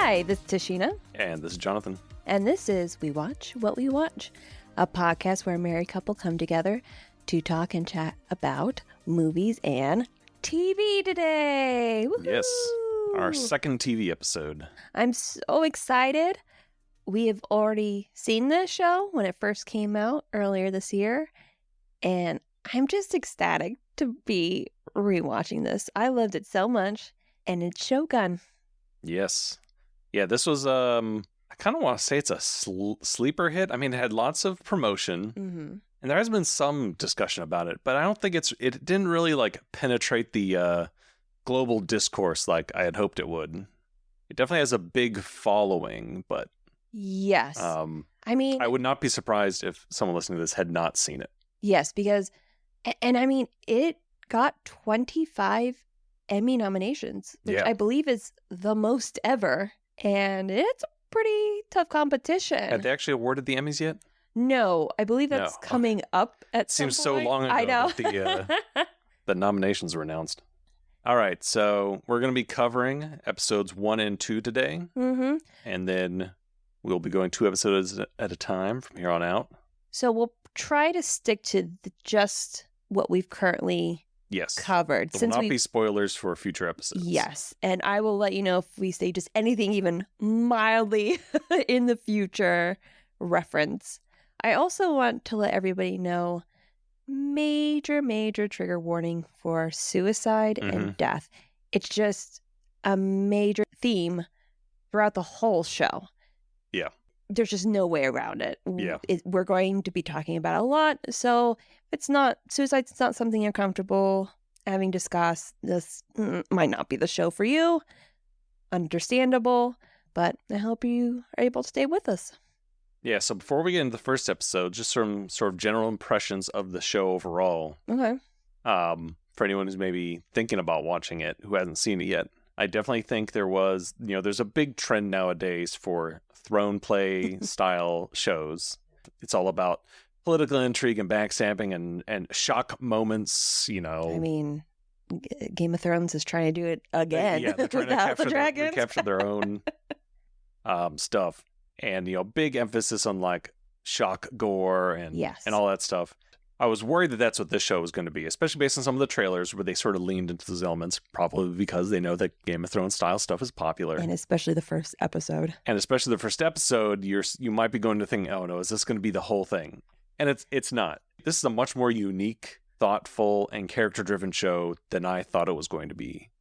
Hi, this is Tasheena. And this is Jonathan. And this is We Watch What We Watch, a podcast where a married couple come together to talk and chat about movies and TV today. Woo-hoo! Yes, our second TV episode. I'm so excited. We have already seen this show when it first came out earlier this year, and I'm just ecstatic to be rewatching this. I loved it so much, and it's Shōgun. Yes. Yeah, this was, I kind of want to say it's a sleeper hit. I mean, it had lots of promotion, and there has been some discussion about it, but I don't think it didn't really, penetrate the global discourse like I had hoped it would. It definitely has a big following, but... Yes. I mean... I would not be surprised if someone listening to this had not seen it. Yes, because... And I mean, it got 25 Emmy nominations, which I believe is the most ever. And it's a pretty tough competition. Have they actually awarded the Emmys yet? No, I believe that's coming up at some Seems point. so long ago I know. that the nominations were announced. All right, so we're going to be covering episodes 1 and 2 today. Mm-hmm. And then we'll be going 2 episodes at a time from here on out. So we'll try to stick to just what we've currently covered. There will not be spoilers for future episodes. Yes, and I will let you know if we say just anything even mildly in the future reference. I also want to let everybody know major trigger warning for suicide and death. It's just a major theme throughout the whole show. Yeah. There's just no way around it. Yeah. We're going to be talking about it a lot. So it's not, suicide's not something you're comfortable having discussed. This might not be the show for you. Understandable. But I hope you are able to stay with us. Yeah, so before we get into the first episode, just some sort of general impressions of the show overall. Okay. For anyone who's maybe thinking about watching it, who hasn't seen it yet. I definitely think there's a big trend nowadays for throne play style shows. It's all about political intrigue and backstabbing and shock moments, I mean, Game of Thrones is trying to do it again. Yeah, they're trying to capture their own stuff. And, big emphasis on shock gore and all that stuff. I was worried that that's what this show was going to be, especially based on some of the trailers where they sort of leaned into those elements, probably because they know that Game of Thrones style stuff is popular. And especially the first episode. You might be going to think, oh no, is this going to be the whole thing? And it's not. This is a much more unique, thoughtful, and character-driven show than I thought it was going to be.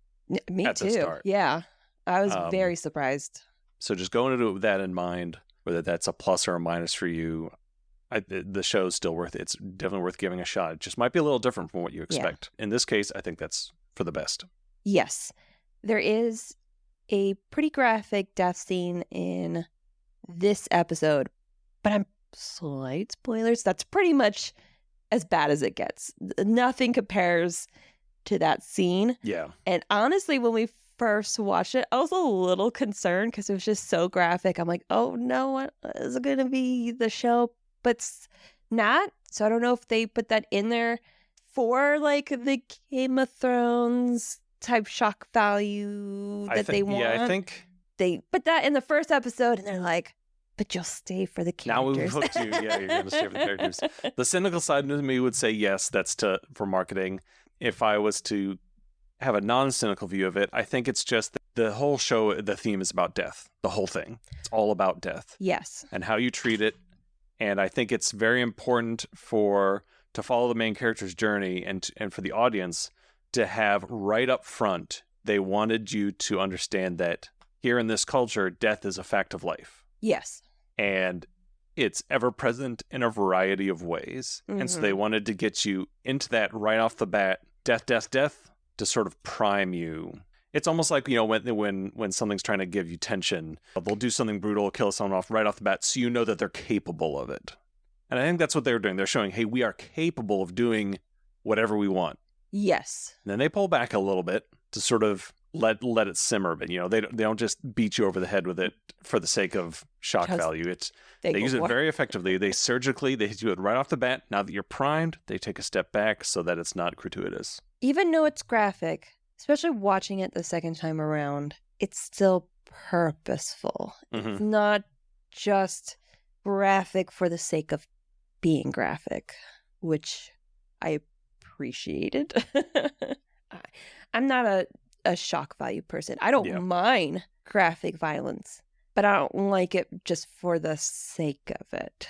Me at too. The start. Yeah. I was very surprised. So just going into it with that in mind, whether that's a plus or a minus for you, the show's still worth it. It's definitely worth giving a shot. It just might be a little different from what you expect. Yeah. In this case, I think that's for the best. Yes. There is a pretty graphic death scene in this episode, but I'm slight spoilers. That's pretty much as bad as it gets. Nothing compares to that scene. Yeah. And honestly, when we first watched it, I was a little concerned because it was just so graphic. I'm like, oh no, what is it going to be the show? But it's not. So I don't know if they put that in there for the Game of Thrones type shock value that they want. Yeah, I think they put that in the first episode and they're like, but you'll stay for the characters. Now we've hooked you. Yeah, you're going to stay for the characters. The cynical side of me would say yes, that's for marketing. If I was to have a non-cynical view of it, I think it's just the whole show, the theme is about death. The whole thing. It's all about death. Yes. And how you treat it. And I think it's very important to follow the main character's journey and for the audience to have right up front, they wanted you to understand that here in this culture, death is a fact of life. Yes. And it's ever present in a variety of ways. Mm-hmm. And so they wanted to get you into that right off the bat, death, to sort of prime you. It's almost like, when something's trying to give you tension, they'll do something brutal, kill someone right off the bat, so you know that they're capable of it. And I think that's what they were doing. They're showing, hey, we are capable of doing whatever we want. Yes. And then they pull back a little bit to sort of let it simmer. But, they don't just beat you over the head with it for the sake of shock value. They use it very effectively. They do it right off the bat. Now that you're primed, they take a step back so that it's not gratuitous. Even though it's graphic, especially watching it the second time around, it's still purposeful. It's not just graphic for the sake of being graphic, which I appreciated. I'm not a shock value person. I don't mind graphic violence, but I don't like it just for the sake of it.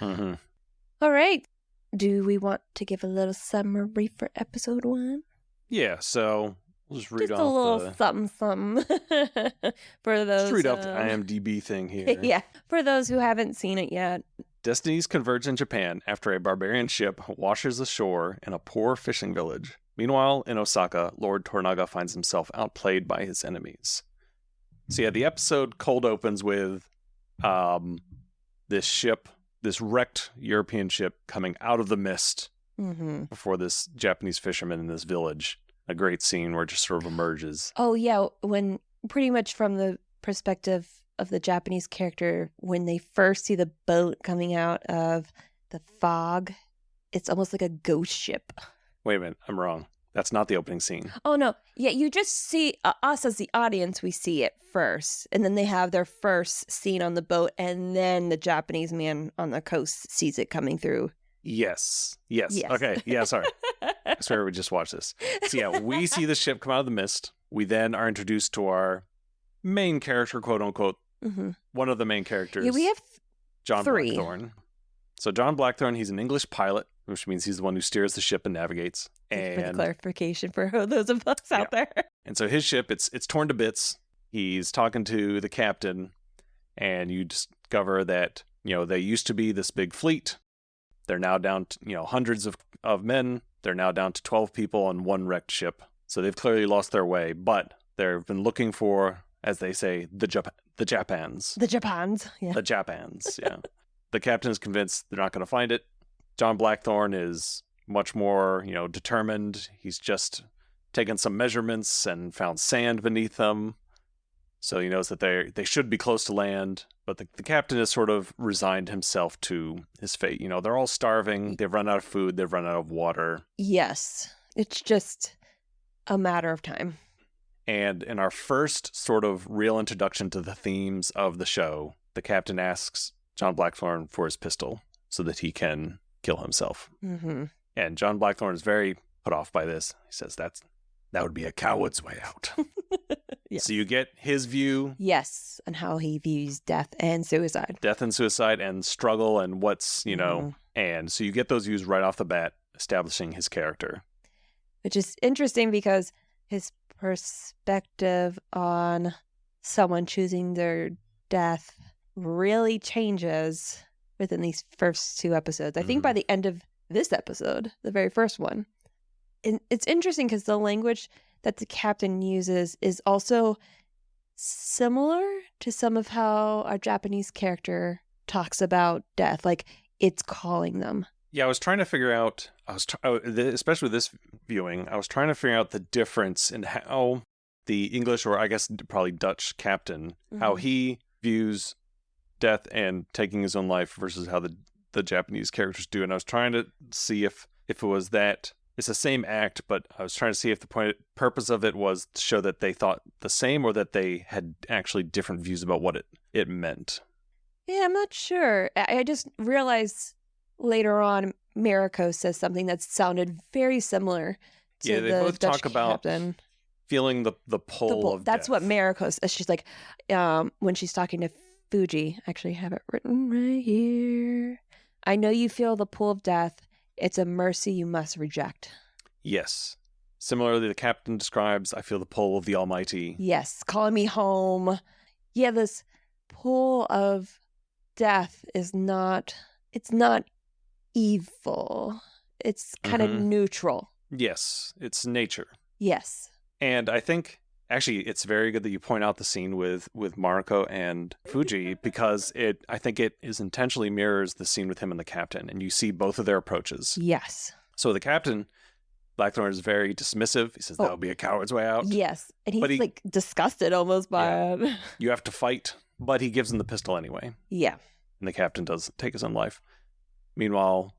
All right. Do we want to give a little summary for episode 1? Yeah, so we'll just read just off a little something for those. Just read off the IMDb thing here. Yeah, for those who haven't seen it yet. Destinies converge in Japan after a barbarian ship washes ashore in a poor fishing village. Meanwhile, in Osaka, Lord Tornaga finds himself outplayed by his enemies. So yeah, the episode cold opens with this ship, this wrecked European ship coming out of the mist before this Japanese fisherman in this village. A great scene where it just sort of emerges. Oh yeah, when pretty much from the perspective of the Japanese character, when they first see the boat coming out of the fog, it's almost like a ghost ship. Wait a minute, I'm wrong. That's not the opening scene. Oh no, yeah, you just see us as the audience, we see it first, and then they have their first scene on the boat, and then the Japanese man on the coast sees it coming through. Yes. Okay, yeah, sorry. I swear we just watched this. So yeah, we see the ship come out of the mist. We then are introduced to our main character, quote unquote. One of the main characters. Yeah, we have John 3. Blackthorne. So John Blackthorne, he's an English pilot, which means he's the one who steers the ship and navigates. And for the clarification for those of us out there. And so his ship, it's torn to bits. He's talking to the captain, and you discover that, they used to be this big fleet. They're now down to, hundreds of men. They're now down to 12 people on one wrecked ship. So they've clearly lost their way, but they've been looking for, as they say, the Japans. The Japans, yeah. The Japans, yeah. The captain is convinced they're not going to find it. John Blackthorne is much more, determined. He's just taken some measurements and found sand beneath them. So he knows that they should be close to land. But the captain has sort of resigned himself to his fate. They're all starving. They've run out of food. They've run out of water. Yes. It's just a matter of time. And in our first sort of real introduction to the themes of the show, the captain asks John Blackthorne for his pistol so that he can kill himself. And John Blackthorne is very put off by this. He says that would be a coward's way out. Yes. So you get his view. Yes, and how he views death and suicide. Death and suicide and struggle and what's, and so you get those views right off the bat, establishing his character. Which is interesting because his perspective on someone choosing their death really changes within these first 2 episodes. I think by the end of this episode, the very first one. And it's interesting because the language that the captain uses is also similar to some of how our Japanese character talks about death. Like, it's calling them. Yeah, I was trying to figure out, especially with this viewing, I was trying to figure out the difference in how the English, or I guess probably Dutch captain, how he views death and taking his own life versus how the Japanese characters do. And I was trying to see if it was that it's the same act, but I was trying to see if the purpose of it was to show that they thought the same or that they had actually different views about what it meant. Yeah, I'm not sure. I just realized later on Mariko says something that sounded very similar to they the both Dutch talk about captain. Feeling the pull of That's death. what Mariko says. She's like, when she's talking to Fuji, I actually have it written right here. I know you feel the pull of death. It's a mercy you must reject. Yes. Similarly, the captain describes, I feel the pull of the Almighty. Yes, calling me home. Yeah, this pull of death is not evil. It's kind of neutral. Yes, it's nature. Yes. And I think, actually, it's very good that you point out the scene with Mariko and Fuji, because I think it intentionally mirrors the scene with him and the captain, and you see both of their approaches. Yes. So the captain, Blackthorne, is very dismissive. He says that would be a coward's way out. Yes. And he's like disgusted almost by it. You have to fight, but he gives him the pistol anyway. Yeah. And the captain does take his own life. Meanwhile,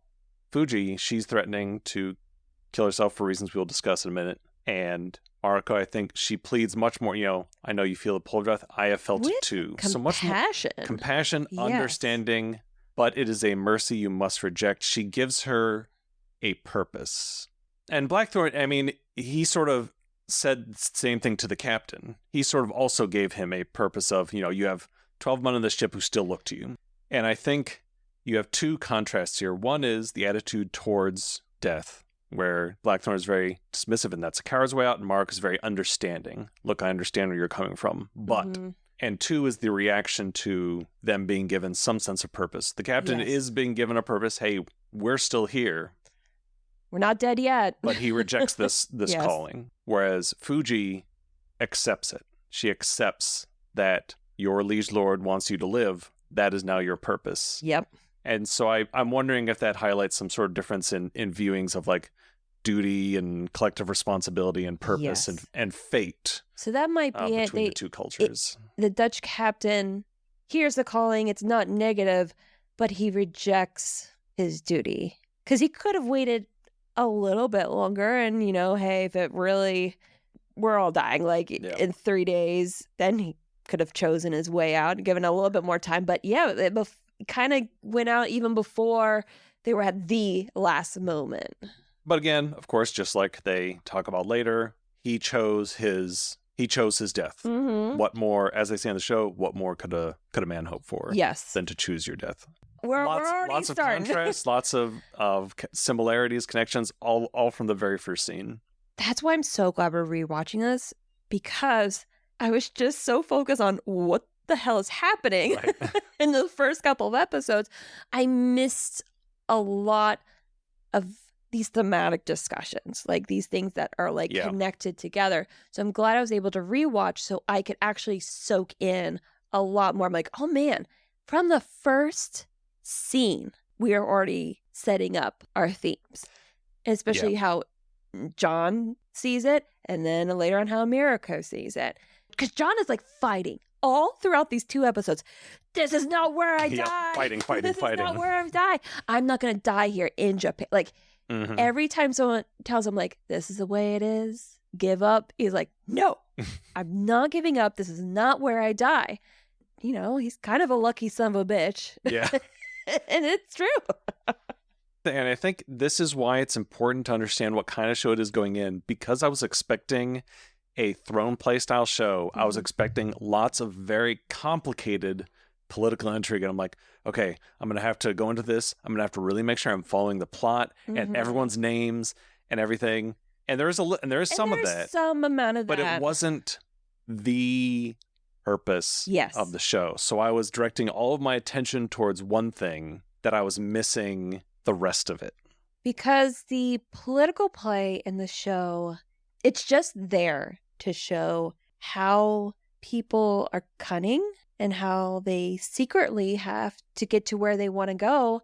Fuji, she's threatening to kill herself for reasons we'll discuss in a minute. And arc, I think she pleads much more, I know you feel the pull of death. I have felt With it too. compassion. So much more compassion, Yes. understanding, but it is a mercy you must reject. She gives her a purpose. And Blackthorn, I mean, he sort of said the same thing to the captain. He sort of also gave him a purpose of, you have 12 men on the ship who still look to you. And I think you have two contrasts here. One is the attitude towards death, where Blackthorn is very dismissive, and that's a coward's way out, and Mark is very understanding. Look, I understand where you're coming from, but... Mm-hmm. And two is the reaction to them being given some sense of purpose. The captain is being given a purpose. Hey, we're still here. We're not dead yet. But he rejects this calling. Whereas Fuji accepts it. She accepts that your liege lord wants you to live. That is now your purpose. Yep. And so I'm wondering if that highlights some sort of difference in viewings of like duty and collective responsibility and purpose and fate. So that might be it. Between the two cultures. The Dutch captain hears the calling. It's not negative, but he rejects his duty. Because he could have waited a little bit longer and, hey, if it really, we're all dying in 3 days, then he could have chosen his way out and given a little bit more time. But it kind of went out even before they were at the last moment. But again, of course, just like they talk about later, he chose his death. Mm-hmm. What more, as they say on the show, what more could a man hope for? Yes. Than to choose your death. We're lots of contrasts, lots of similarities, connections, all from the very first scene. That's why I'm so glad we're rewatching this, because I was just so focused on what the hell is happening right. in the first couple of episodes. I missed a lot of these thematic discussions, like these things that are connected together. So I'm glad I was able to rewatch so I could actually soak in a lot more. I'm like, oh man, from the first scene, we are already setting up our themes, especially how John sees it, and then later on how Mirako sees it. Because John is fighting all throughout these 2 episodes. This is not where I die. Fighting. This is not where I die. I'm not going to die here in Japan. Mm-hmm. Every time someone tells him, this is the way it is, give up, he's like, no, I'm not giving up. This is not where I die. He's kind of a lucky son of a bitch. Yeah. And it's true. And I think this is why it's important to understand what kind of show it is going in, because I was expecting a throne play style show. Mm-hmm. I was expecting lots of very complicated political intrigue. And I'm like, okay, I'm going to have to go into this. I'm going to have to really make sure I'm following the plot and everyone's names and everything. And there is some of that. Some amount of but that. But it wasn't the purpose of the show. So I was directing all of my attention towards one thing that I was missing the rest of it. Because the political play in the show, it's just there to show how people are cunning and how they secretly have to get to where they want to go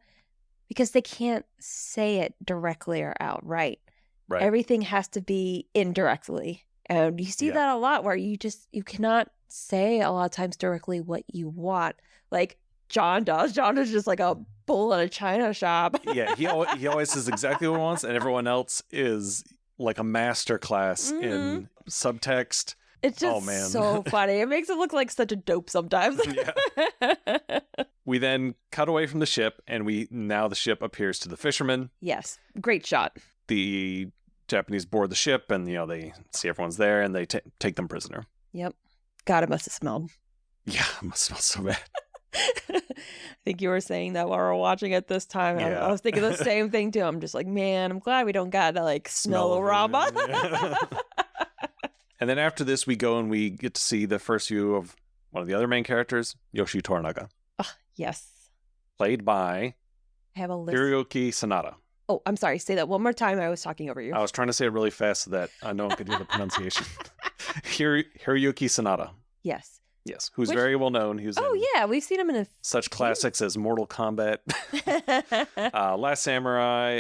because they can't say it directly or outright. Right. Everything has to be indirectly. And you see that a lot where you cannot say a lot of times directly what you want. Like John does. John is just like a bull in a china shop. Yeah, he always says exactly what he wants, and everyone else is like a master class in subtext. It's just so funny. It makes it look like such a dope sometimes. Yeah. We then cut away from the ship, and now the ship appears to the fishermen. Yes. Great shot. The Japanese board the ship, and they see everyone's there, and they take them prisoner. Yep. God, it must have smelled. Yeah, it must smell so bad. I think you were saying that while we were watching it this time. Yeah. I was thinking the same thing too. I'm just like, man, I'm glad we don't got to smell aroma. Yeah. And then after this, we go and we get to see the first view of one of the other main characters, Yoshi Toranaga. Yes. Played by I have a list. Hiroyuki Sanada. Oh, I'm sorry. Say that one more time. I was talking over you. I was trying to say it really fast so that no one could do the pronunciation. Hiroyuki Sanada. Yes. Yes, who's very well known. He was we've seen him in such classics as Mortal Kombat, Last Samurai.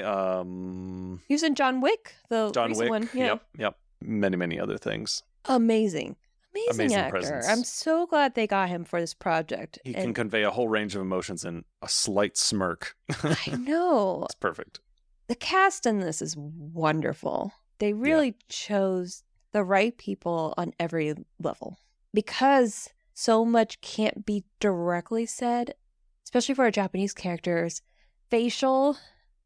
He was in John Wick, the recent one. Yeah. Yep. Many other things. Amazing actor. Presence. I'm so glad they got him for this project. He can convey a whole range of emotions in a slight smirk. I know. It's perfect. The cast in this is wonderful. They really chose the right people on every level. Because so much can't be directly said, especially for our Japanese characters, facial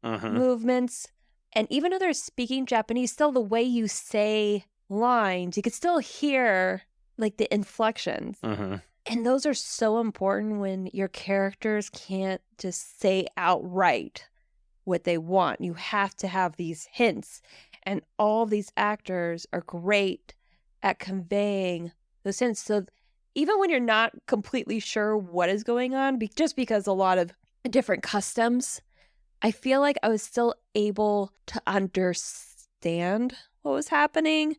movements, and even though they're speaking Japanese, still the way you say lines, you could still hear like the inflections. And those are so important when your characters can't just say outright what they want. You have to have these hints. And all these actors are great at conveying those hints. So even when you're not completely sure what is going on, just because a lot of different customs, I feel like I was still able to understand what was happening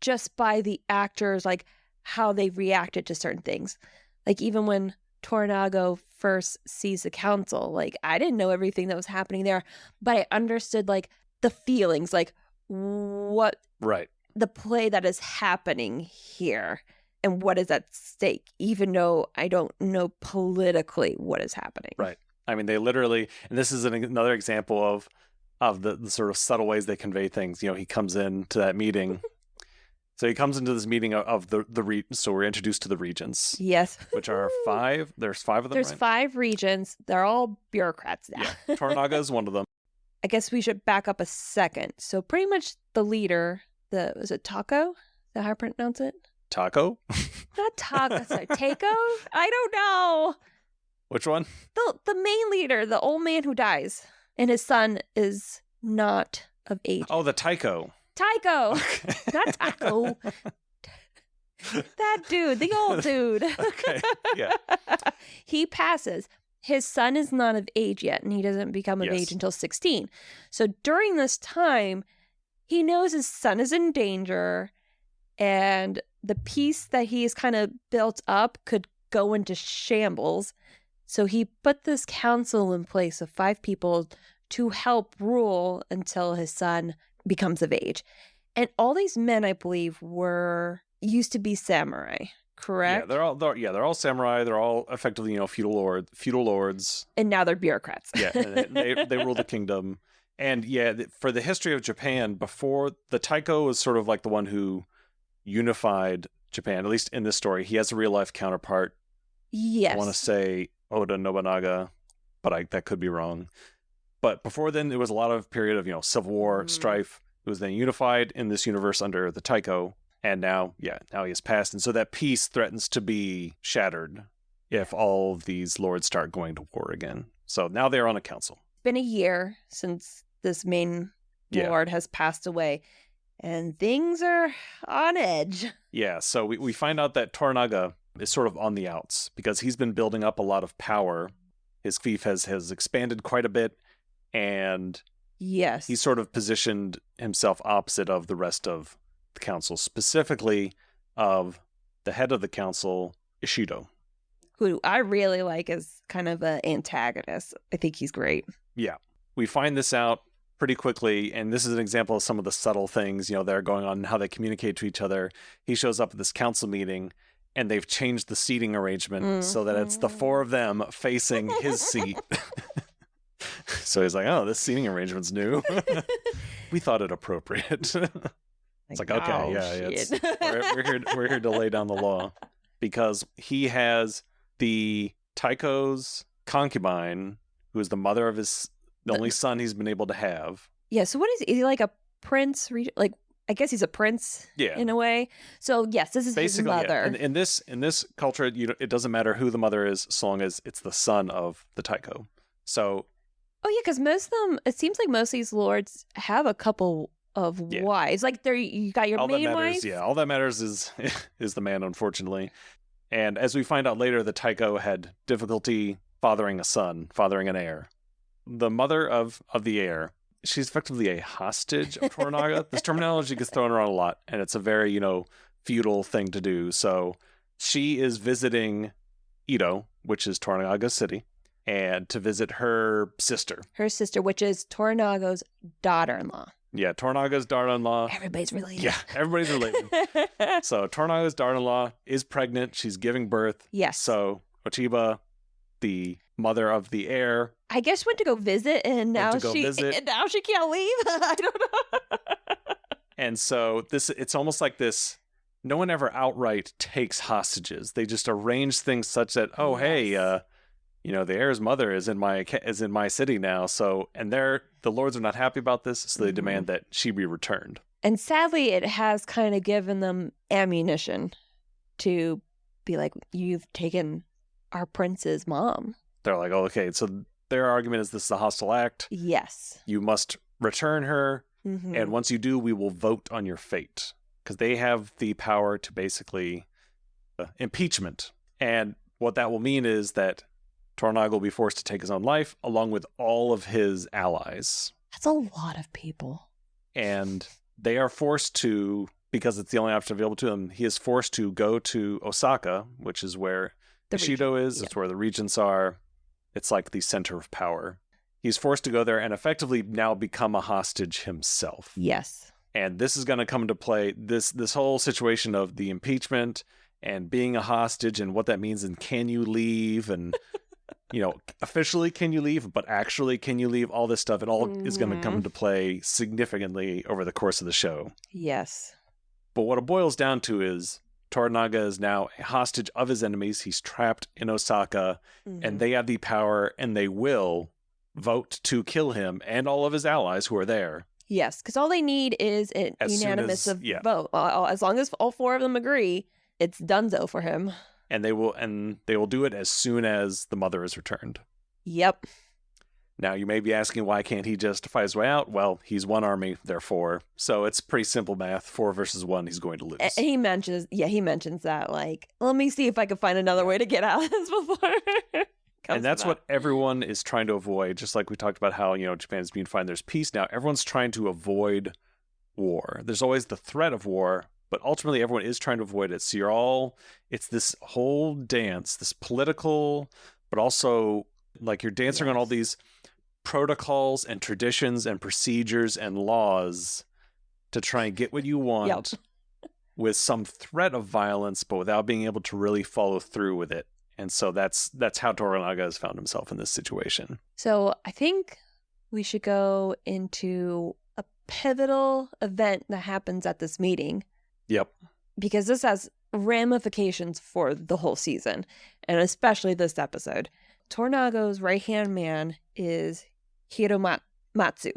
just by the actors, like how they reacted to certain things. Like even when Toranaga first sees the council, like I didn't know everything that was happening there, but I understood like the feelings, like what the play that is happening here and what is at stake, even though I don't know politically what is happening. Right. I mean, they literally, and this is another example of the sort of subtle ways they convey things. You know, he comes into that meeting. So he comes into this meeting of so we're introduced to the regions. Yes. Which are 5. There's 5 of them, There's 5 regions. They're all bureaucrats now. Yeah. Toranaga is one of them. I guess we should back up a second. So pretty much the leader, was it Taco? Is that how I pronounce it? Taco? Not Taco. Sorry, Taco? I don't know. Which one? The main leader, the old man who dies. And his son is not of age. Oh, the Taiko. Taiko. Okay. Not Taco. That dude, the old dude. Okay, yeah. He passes. His son is not of age yet, and he doesn't become of age until 16. So during this time, he knows his son is in danger, and the peace that he's kind of built up could go into shambles. So he put this council in place of 5 people to help rule until his son becomes of age. And all these men, I believe, used to be samurai, correct? Yeah, they're all samurai. They're all effectively, feudal lords. And now they're bureaucrats. Yeah, and they rule the kingdom. And yeah, for the history of Japan, before the Taiko was sort of like the one who unified Japan, at least in this story. He has a real life counterpart. Yes. I want to say Oda Nobunaga, but that could be wrong. But before then, there was a lot of period of, civil war, strife. It was then unified in this universe under the Taiko. And now he has passed. And so that peace threatens to be shattered if all of these lords start going to war again. So now they're on a council. It's been a year since this main lord has passed away. And things are on edge. Yeah, so we find out that Toranaga is sort of on the outs because he's been building up a lot of power. His fief has expanded quite a bit. And he's sort of positioned himself opposite of the rest of the council, specifically of the head of the council, Ishido. Who I really like as kind of an antagonist. I think he's great. Yeah. We find this out pretty quickly, and this is an example of some of the subtle things, that are going on and how they communicate to each other. He shows up at this council meeting, and they've changed the seating arrangement so that it's the 4 of them facing his seat. So he's like, oh, this seating arrangement's new. We thought it appropriate. It's like, okay, we're here to lay down the law. Because he has the Taiko's concubine, who is the mother of the only son he's been able to have. Yeah, so what is he like a prince? Like, I guess he's a prince in a way. So yes, this is basically his mother. Yeah. In this culture, it doesn't matter who the mother is, so long as it's the son of the Taiko. So. Oh yeah, because most of them, it seems like most of these lords have a couple of wives. Like you got your main wife. Yeah, all that matters is the man, unfortunately. And as we find out later, the Taiko had difficulty fathering an heir. The mother of the heir, she's effectively a hostage of Toranaga. This terminology gets thrown around a lot, and it's a very, feudal thing to do. So she is visiting Edo, which is Toranaga's city, and to visit her sister. Her sister, which is Toranaga's daughter-in-law. Yeah, Toranaga's daughter-in-law. Everybody's related. Yeah, everybody's related. So Toranaga's daughter-in-law is pregnant. She's giving birth. Yes. So Ochiba, the mother of the heir, I guess went to go visit, and now she can't leave. I don't know. And so it's almost like this. No one ever outright takes hostages. They just arrange things such that, oh, hey, the heir's mother is in my city now. So, and the lords are not happy about this, so they demand that she be returned. And sadly, it has kind of given them ammunition to be like, you've taken our prince's mom. They're like, oh, okay. So their argument is this is a hostile act. Yes. You must return her. And once you do, we will vote on your fate. Because they have the power to basically impeachment. And what that will mean is that Toranaga will be forced to take his own life along with all of his allies. That's a lot of people. And they are forced to, because it's the only option available to them, he is forced to go to Osaka, which is where Ishido is. It's where the regents are. It's like the center of power. He's forced to go there and effectively now become a hostage himself. Yes. And this is going to come into play, this whole situation of the impeachment and being a hostage and what that means and can you leave and, officially can you leave, but actually can you leave, all this stuff. It all is going to come into play significantly over the course of the show. Yes. But what it boils down to is Toranaga is now a hostage of his enemies. He's trapped in Osaka and they have the power and they will vote to kill him and all of his allies who are there. Yes, because all they need is an unanimous vote. As long as all four of them agree, it's donezo for him. And they will do it as soon as the mother is returned. Yep. Now, you may be asking, why can't he just fight his way out? Well, he's one army, therefore. So it's pretty simple math. 4 versus 1, he's going to lose. And he mentions that, like, let me see if I can find another way to get out of this before. And that's what everyone is trying to avoid. Just like we talked about how, Japan's being fine, there's peace now. Everyone's trying to avoid war. There's always the threat of war, but ultimately everyone is trying to avoid it. So it's this whole dance, this political, but also like you're dancing on all these protocols and traditions and procedures and laws to try and get what you want with some threat of violence, but without being able to really follow through with it. And so that's how Toranaga has found himself in this situation. So I think we should go into a pivotal event that happens at this meeting. Yep. Because this has ramifications for the whole season, and especially this episode. Toranaga's right-hand man is Hiromatsu,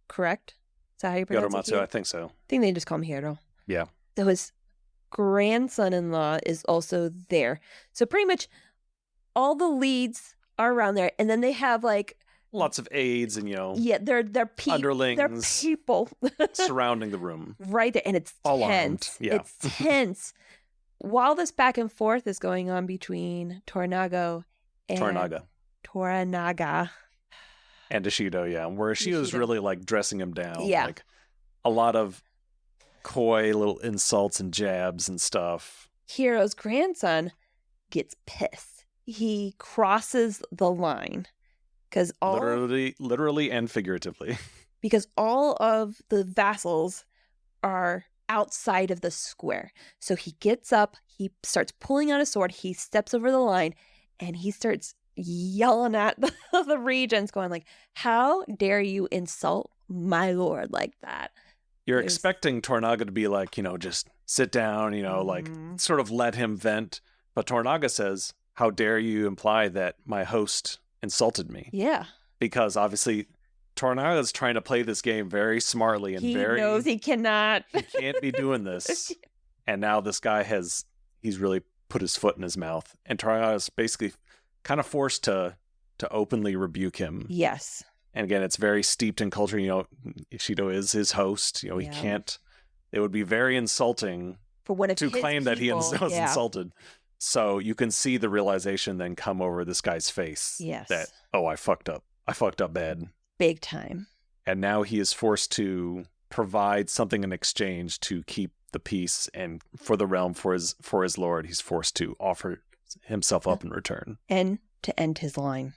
correct? Is that how you pronounce it? Hiromatsu, I think so. I think they just call him Hiro. Yeah. So his grandson-in-law is also there. So pretty much all the leads are around there, and then they have like lots of aides and they're underlings, they're people surrounding the room right there, and it's all tense. Armed. Yeah. It's tense. While this back and forth is going on between Toranaga and Ishido, where Ishido's really like dressing him down. Yeah, like a lot of coy little insults and jabs and stuff. Hiro's grandson gets pissed. He crosses the line because literally and figuratively, because all of the vassals are outside of the square. So he gets up, he starts pulling out a sword, he steps over the line, and he starts yelling at the regents, going like, "How dare you insult my lord like that?" You're expecting Toranaga to be like, just sit down, like sort of let him vent. But Toranaga says, "How dare you imply that my host insulted me?" Yeah. Because obviously Toranaga's trying to play this game very smartly and he knows he cannot. He can't be doing this. And now this guy he's really put his foot in his mouth. And Toranaga's basically kind of forced to openly rebuke him. Yes. And again, it's very steeped in culture. Ishido is his host. He can't. It would be very insulting for one of to claim that he was insulted. So you can see the realization then come over this guy's face. Yes. That, oh, I fucked up. I fucked up bad. Big time. And now he is forced to provide something in exchange to keep the peace, and for the realm, for his lord, he's forced to offer himself up in return. And to end his line.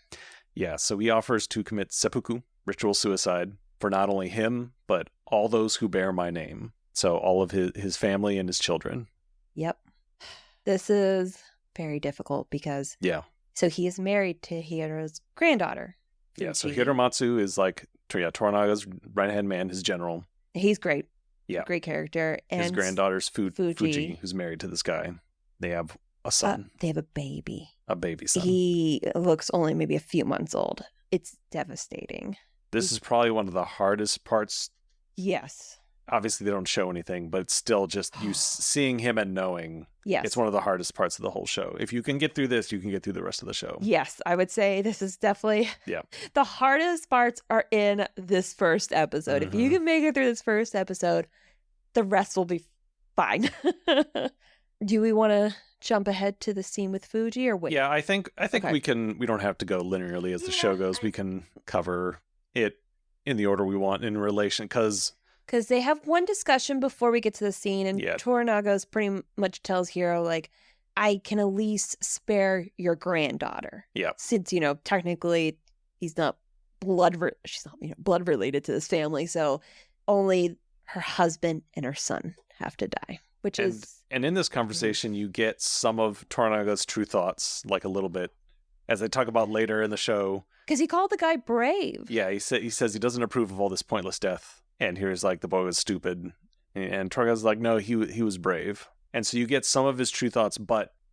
Yeah, so he offers to commit seppuku, ritual suicide, for not only him, but all those who bear my name. So all of his family and his children. Yep. This is very difficult because... Yeah. So he is married to Hiro's granddaughter. Yeah, so Hiromatsu is like Toranaga's right-hand man, his general. He's great. Yeah. Great character. And his granddaughter's Fuji. Fuji, who's married to this guy. They have a son. They have a baby. A baby son. He looks only maybe a few months old. It's devastating. This is probably one of the hardest parts. Yes. Obviously, they don't show anything, but it's still just you seeing him and knowing. Yes. It's one of the hardest parts of the whole show. If you can get through this, you can get through the rest of the show. Yes, I would say this is definitely the hardest parts are in this first episode. If you can make it through this first episode, the rest will be fine. Do we want to jump ahead to the scene with Fuji or wait? Yeah, I think Okay. we don't have to go linearly as the show goes. We can cover it in the order we want in relation because they have one discussion before we get to the scene, and Yeah. Toranaga's pretty much tells Hiro, like, I can at least spare your granddaughter. Yeah. Since, technically she's not blood related to this family, so only her husband and her son have to die, which is... And in this conversation, you get some of Toranaga's true thoughts, like a little bit, as they talk about later in the show. Because he called the guy brave. Yeah, he says he doesn't approve of all this pointless death. And here's like, the boy was stupid. And Toranaga's like, no, he was brave. And so you get some of his true thoughts,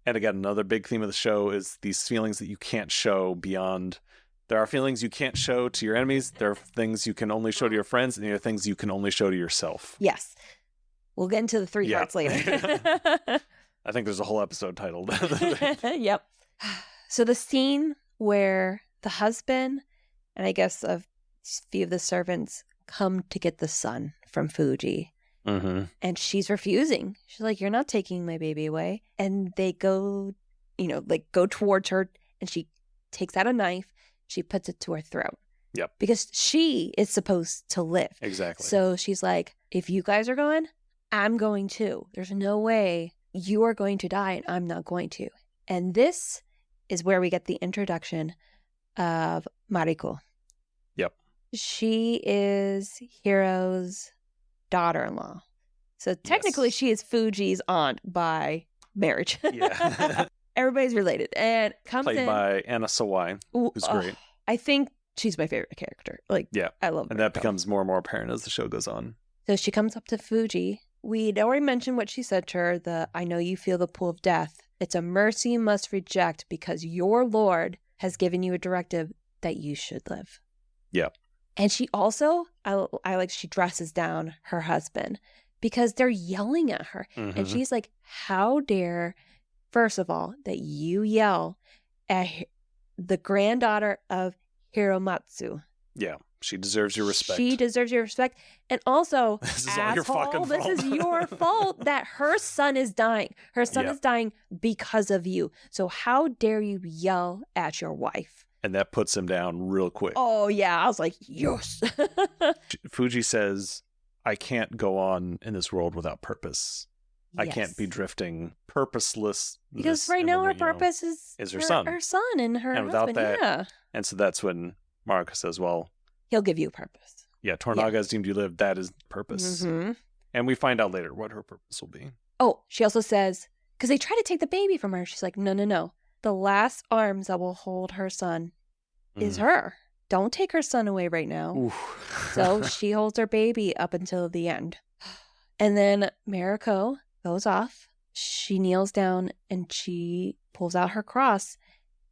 and again, another big theme of the show is these feelings that you can't show beyond. There are feelings you can't show to your enemies. There are things you can only show to your friends, and there are things you can only show to yourself. Yes. We'll get into the three parts later. I think there's a whole episode titled. Yep. So the scene where the husband and I guess a few of the servants come to get the son from Fuji. Mm-hmm. And she's refusing. She's like, you're not taking my baby away. And they go, go towards her, and she takes out a knife. She puts it to her throat. Yep. Because she is supposed to live. Exactly. So she's like, if you guys are going, I'm going too. There's no way you are going to die and I'm not going to. And this is where we get the introduction of Mariko. Yep. She is Hiro's daughter-in-law. So technically she is Fuji's aunt by marriage. Yeah. Everybody's related. And comes Played in. by Anna Sawai, who's great. I think she's my favorite character. Yeah. I love her. And that becomes more and more apparent as the show goes on. So she comes up to Fuji. We'd already mentioned what she said to her, I know you feel the pull of death. It's a mercy you must reject because your Lord has given you a directive that you should live. Yeah. And she also, I like she dresses down her husband because they're yelling at her. Mm-hmm. And she's like, how dare, first of all, that you yell at the granddaughter of Hiromatsu. Yeah. She deserves your respect. She deserves your respect. And also, this is all your fucking this fault. is your fault that her son is dying. Her son is dying because of you. So how dare you yell at your wife? And that puts him down real quick. Oh, yeah. I was like, yes. Fuji says, I can't go on in this world without purpose. I can't be drifting purposeless. Because right now her purpose is her son. Her son and her and husband. Without that, yeah. And so that's when Mariko says, well, he'll give you purpose. Yeah, Toranaga has deemed you live. That is purpose. Mm-hmm. And we find out later what her purpose will be. Oh, she also says, because they try to take the baby from her. She's like, no. The last arms that will hold her son is her. Don't take her son away right now. So she holds her baby up until the end. And then Mariko goes off. She kneels down and she pulls out her cross.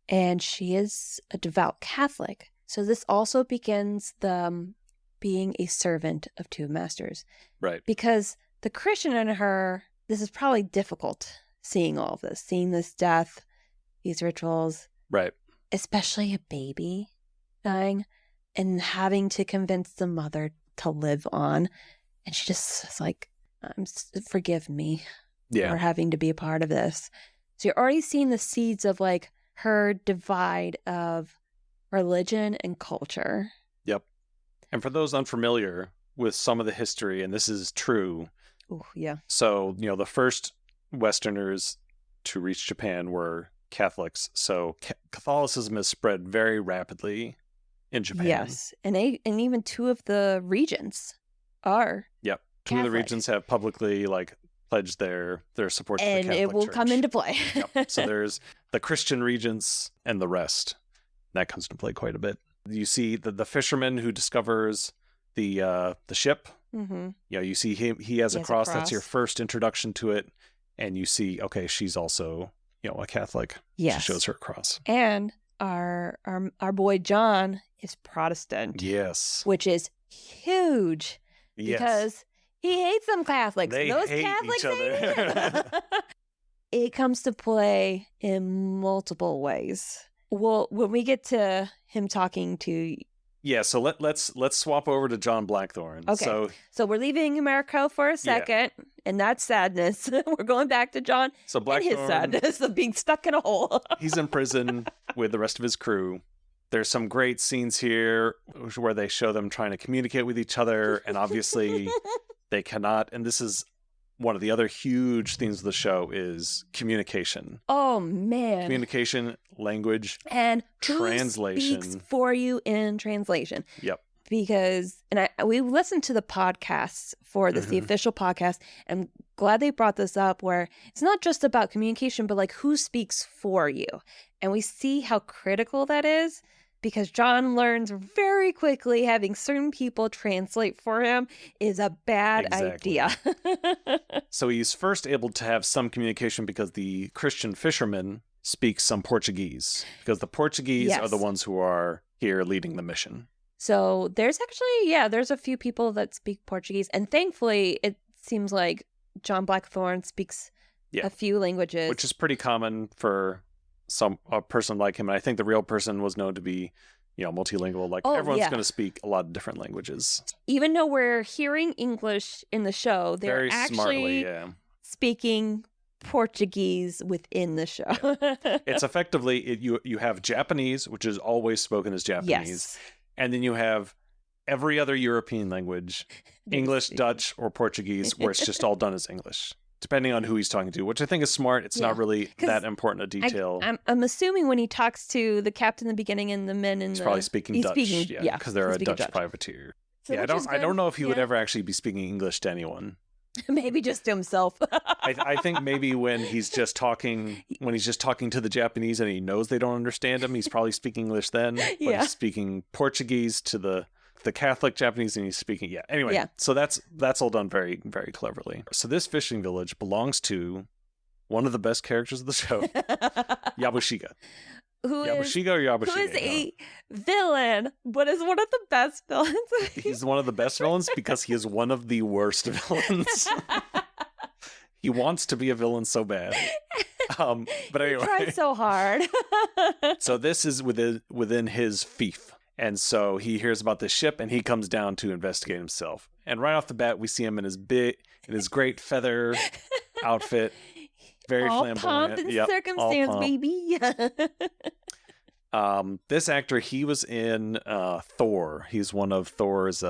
And she is a devout Catholic. So this also begins the being a servant of two masters. Right. Because the Christian in her, this is probably difficult seeing all of this, seeing this death, these rituals. Right. Especially a baby dying and having to convince the mother to live on. And she just is like, forgive me for having to be a part of this. So you're already seeing the seeds of like her divide of religion and culture. Yep. And for those unfamiliar with some of the history, and this is true. Oh, yeah. So, the first Westerners to reach Japan were Catholics. So Catholicism has spread very rapidly in Japan. Yes. And even two of the regents are Yep. Two Catholic. of the regions have publicly pledged their support to the Catholic Church. And it will come into play. Yep. So there's the Christian regents and the rest. That comes into play quite a bit. You see the fisherman who discovers the ship Mm-hmm. You know, you see he has a cross. That's your first introduction to it. And you see, okay, she's also, you know, a Catholic. Yes. She shows her cross. And our boy John is Protestant. Yes. Which is huge. Yes. Because he hates them Catholics. They Those hate Catholics each other. It comes to play in multiple ways. Well, when we get to him talking to... Yeah, so let's swap over to John Blackthorne. Okay, so we're leaving America for a second, and that's sadness. We're going back to John and his sadness of being stuck in a hole. He's in prison with the rest of his crew. There's some great scenes here where they show them trying to communicate with each other, and obviously they cannot. And this is one of the other huge themes of the show is communication. Oh, man. Communication, language, and translation. Who speaks for you in translation? Yep. Because, and we listened to the podcasts for this, the official podcast, and glad they brought this up where it's not just about communication, but like who speaks for you. And we see how critical that is. Because John learns very quickly having certain people translate for him is a bad idea. So he's first able to have some communication because the Christian fishermen speak some Portuguese. Because the Portuguese are the ones who are here leading the mission. So there's actually, there's a few people that speak Portuguese. And thankfully, it seems like John Blackthorne speaks a few languages. Which is pretty common for... a person like him, and I think the real person was known to be, you know, multilingual. Like everyone's going to speak a lot of different languages. Even though we're hearing English in the show, they're very actually speaking Portuguese within the show. It's effectively you have Japanese, which is always spoken as Japanese, and then you have every other European language, English, Dutch, or Portuguese, where it's just all done as English. Depending on who he's talking to, which I think is smart. It's not really that important a detail. I'm assuming when he talks to the captain in the beginning and the men in he's probably speaking Dutch. Because they're a Dutch privateer. So I don't know if he would ever actually be speaking English to anyone. Maybe just to himself. I think maybe when he's just talking to the Japanese and he knows they don't understand him, he's probably speaking English then. But he's speaking Portuguese to the Catholic Japanese, and he's speaking. So that's all done very, very cleverly. So this fishing village belongs to one of the best characters of the show, Yabushiga. Who is a villain, but is one of the best villains. He's one of the best villains because he is one of the worst villains. He wants to be a villain so bad. But anyway, he tries so hard. So this is within his fief. And so he hears about this ship, and he comes down to investigate himself. And right off the bat, we see him in his great feather outfit, very all flamboyant. Pomp and circumstance, baby. This actor, he was in Thor. He's one of Thor's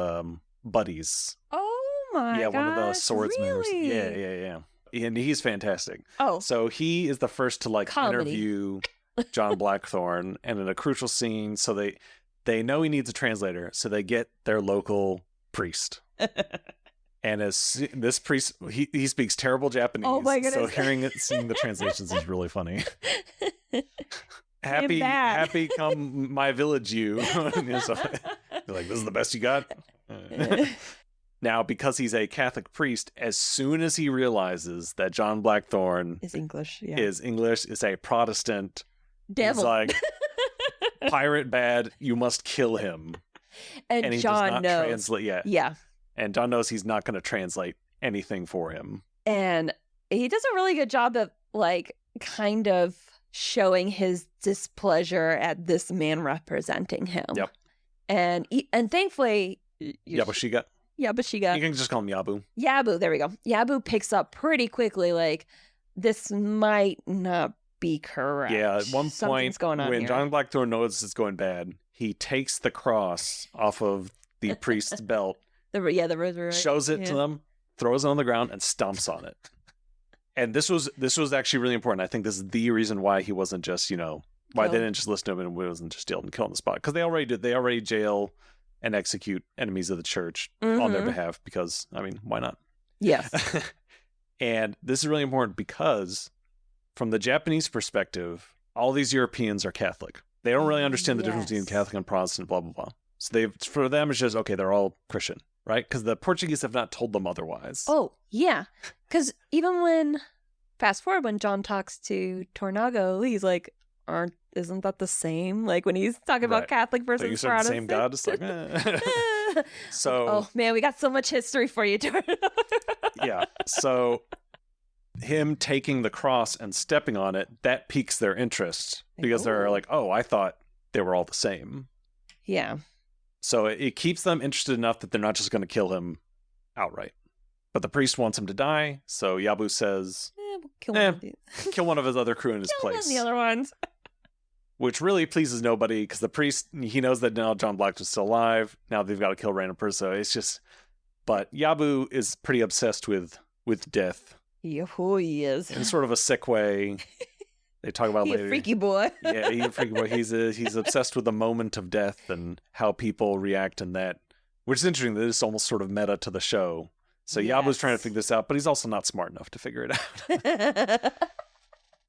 buddies. Oh my god! One of the swordsmen. Really? Yeah. And he's fantastic. Oh, so he is the first to interview John Blackthorne, and in a crucial scene, so they know he needs a translator, so they get their local priest. And as this priest, he speaks terrible Japanese. Oh my goodness. So seeing the translations is really funny. Happy come my village, you. So, you're like, this is the best you got? Now, because he's a Catholic priest, as soon as he realizes that John Blackthorne is English, is a Protestant, devil. He's like, pirate bad, you must kill him. And he John does not knows. Translate. Yeah. And John knows he's not going to translate anything for him. And he does a really good job of kind of showing his displeasure at this man representing him. Yep. And thankfully, Yabushiga. You can just call him Yabu. Yabu, there we go. Yabu picks up pretty quickly, this might not be correct. Yeah, at one point, going on when here. John Blackthorne knows it's going bad, he takes the cross off of the priest's belt, the rosary, shows it to them, throws it on the ground, and stomps on it. And this was actually really important. I think this is the reason why he wasn't just, why they didn't just listen to him and wasn't just jailed and killed on the spot. Because they already did. They already jail and execute enemies of the church on their behalf because, why not? Yes. And this is really important because from the Japanese perspective, all these Europeans are Catholic. They don't really understand the difference between Catholic and Protestant, blah, blah, blah. So for them, it's just, okay, they're all Christian. right? Because the Portuguese have not told them otherwise. Oh, yeah. Because even when, fast forward, when John talks to Tornago, he's like, isn't that the same? Like when he's talking about Catholic versus you Protestant. The same God? It's like, So, oh man, we got so much history for you, Tornago. Yeah. So him taking the cross and stepping on it, that piques their interest because they're like, oh, I thought they were all the same. Yeah. So it keeps them interested enough that they're not just going to kill him outright. But the priest wants him to die, so Yabu says, kill one of his other crew in his place. Kill one of the other ones. Which really pleases nobody, because the priest, he knows that now John Black is still alive. Now they've got to kill random person. So it's just... But Yabu is pretty obsessed with death. Oh, he is. In sort of a sick way. They talk about later. A freaky boy. Yeah, he's a freaky boy. He's obsessed with the moment of death and how people react in that. Which is interesting that it's almost sort of meta to the show. So Yabu's trying to figure this out, but he's also not smart enough to figure it out.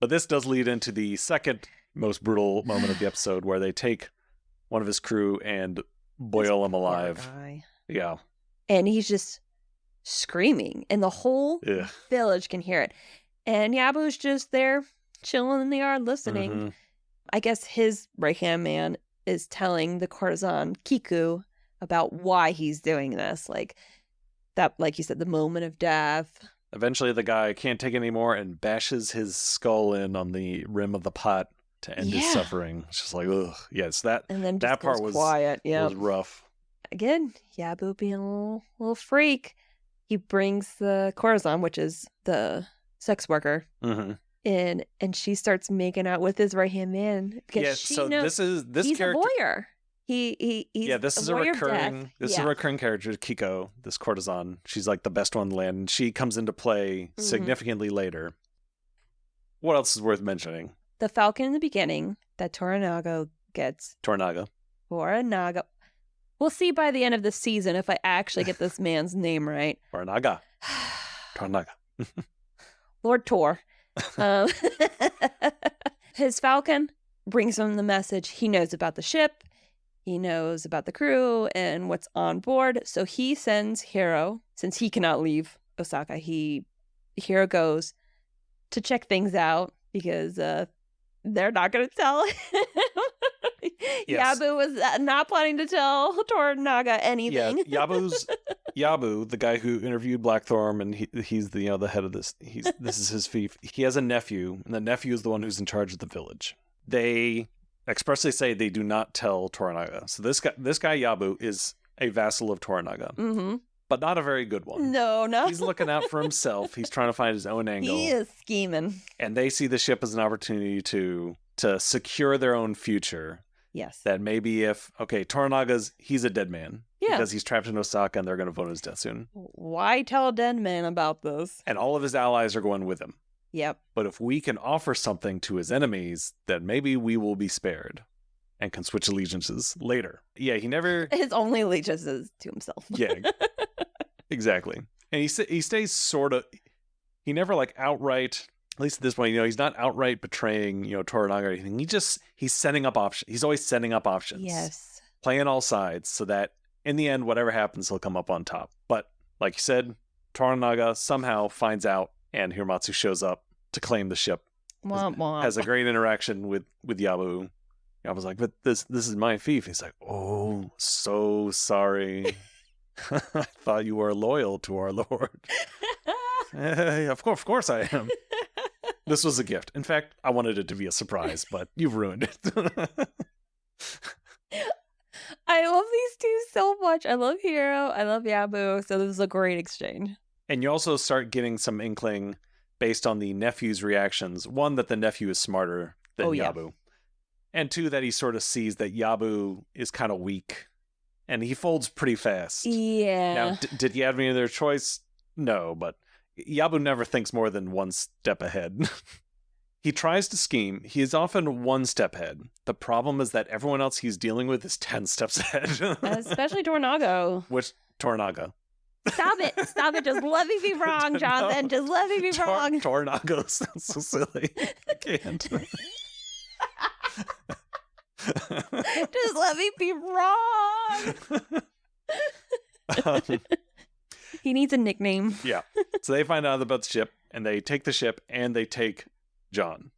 But this does lead into the second most brutal moment of the episode, where they take one of his crew and boil him alive. Yeah. And he's just screaming, and the whole village can hear it. And Yabu's just there chilling in the yard listening. Mm-hmm. I guess his right-hand man is telling the courtesan Kiku about why he's doing this. Like you said, the moment of death. Eventually the guy can't take it anymore and bashes his skull in on the rim of the pot to end his suffering. It's just like, ugh. Yes, that, and then that part was quiet. Yeah, was rough. Again, Yabu being a little freak. He brings the courtesan, which is the sex worker, in, and she starts making out with his right-hand man. Yeah, so this he's character... a voyeur. He's this is a recurring character, Kiko, this courtesan. She's like the best one in the land, and she comes into play significantly later. What else is worth mentioning? The falcon in the beginning that Toranaga gets. Toranaga. We'll see by the end of the season if I actually get this man's name right. Toranaga. Lord Tor. His falcon brings him the message. He knows about the ship. He knows about the crew and what's on board. So he sends Hiro, since he cannot leave Osaka, Hiro goes to check things out because they're not going to tell him. Yes. Yabu was not planning to tell Toranaga anything. Yeah, Yabu, the guy who interviewed Blackthorn, and he's the the head of this. This is his fief. He has a nephew, and the nephew is the one who's in charge of the village. They expressly say they do not tell Toranaga. So this guy Yabu is a vassal of Toranaga, but not a very good one. No. He's looking out for himself. He's trying to find his own angle. He is scheming, and they see the ship as an opportunity to secure their own future. Yes. That maybe Toranaga's, he's a dead man. Yeah. Because he's trapped in Osaka and they're going to vote his death soon. Why tell a dead man about this? And all of his allies are going with him. Yep. But if we can offer something to his enemies, then maybe we will be spared and can switch allegiances later. Yeah, he never... His only allegiance is to himself. Yeah, exactly. And he stays sort of... He never outright... At least at this point, he's not outright betraying, Toranaga or anything. He's setting up options. He's always setting up options. Yes. Playing all sides so that in the end, whatever happens, he'll come up on top. But like you said, Toranaga somehow finds out and Hiramatsu shows up to claim the ship. Has a great interaction with Yabu. Yabu's like, but this is my fief. He's like, oh, so sorry. I thought you were loyal to our lord. Of course I am. This was a gift. In fact, I wanted it to be a surprise, but you've ruined it. I love these two so much. I love Hiro. I love Yabu. So this is a great exchange. And you also start getting some inkling based on the nephew's reactions. One, that the nephew is smarter than Yabu. Yeah. And two, that he sort of sees that Yabu is kind of weak. And he folds pretty fast. Yeah. Now, did he have any other choice? No, but... Yabu never thinks more than one step ahead. He tries to scheme. He is often one step ahead. The problem is that everyone else he's dealing with is 10 steps ahead. Especially Toranaga. Toranaga. Stop it. Just let me be wrong, Jonathan. Just let me be wrong. Toranaga sounds so silly. I can't. Just let me be wrong. He needs a nickname. Yeah. So they find out about the ship, and they take the ship, and they take John.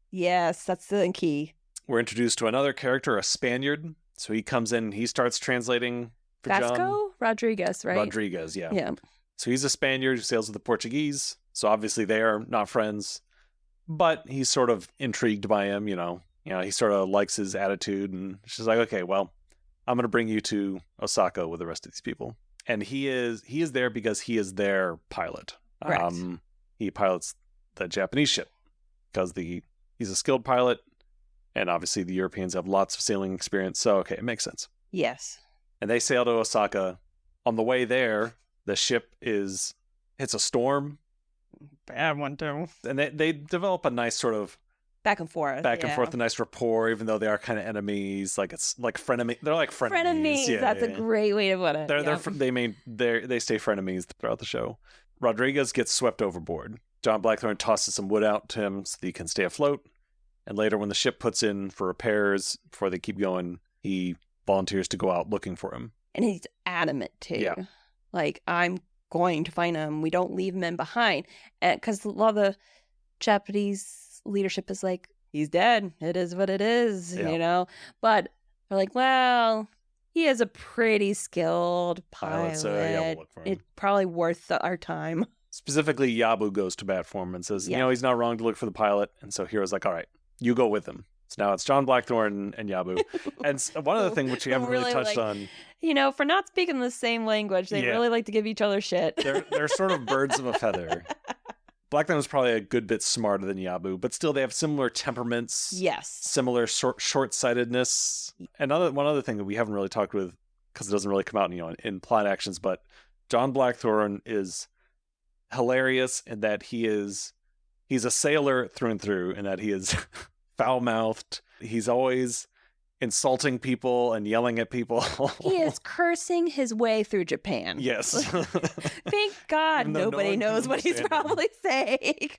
Yes, that's the key. We're introduced to another character, a Spaniard. So he comes in, and he starts translating for Vasco John. Rodriguez, right? Rodriguez, yeah. Yeah. So he's a Spaniard who sails with the Portuguese. So obviously they are not friends, but he's sort of intrigued by him, he sort of likes his attitude, and she's like, okay, well, I'm going to bring you to Osaka with the rest of these people. And he is there because he is their pilot. Correct. He pilots the Japanese ship because he's a skilled pilot, and obviously the Europeans have lots of sailing experience. So, okay, it makes sense. Yes. And they sail to Osaka. On the way there, the ship hits a storm. Bad one, too. And they develop a nice sort of back and forth, a nice rapport, even though they are kind of enemies. Like it's like frenemy. They're like frenemies. Frenemies. Yeah, that's a great way to put it. They stay frenemies throughout the show. Rodriguez gets swept overboard. John Blackthorne tosses some wood out to him so that he can stay afloat. And later, when the ship puts in for repairs before they keep going, he volunteers to go out looking for him. And he's adamant too. Yeah. Like, I'm going to find him. We don't leave men behind. Because a lot of the Japanese leadership is like, he's dead. It is what it is, But they're like, well, he is a pretty skilled pilot. So we'll look for him. It's probably worth our time. Specifically, Yabu goes to bat for him and says, he's not wrong to look for the pilot. And so Hiro's like, all right, you go with him. So now it's John Blackthorne and Yabu. And one other thing which we haven't really touched on. For not speaking the same language, they really like to give each other shit. They're sort of birds of a feather. Blackthorne is probably a good bit smarter than Yabu, but still they have similar temperaments. Yes. Similar short-sightedness. And one other thing that we haven't really talked with, because it doesn't really come out in plot actions, but John Blackthorne is hilarious in that he's a sailor through and through, and that he is foul-mouthed. He's always insulting people and yelling at people. He is cursing his way through Japan. Yes. Thank God nobody knows what he's probably saying.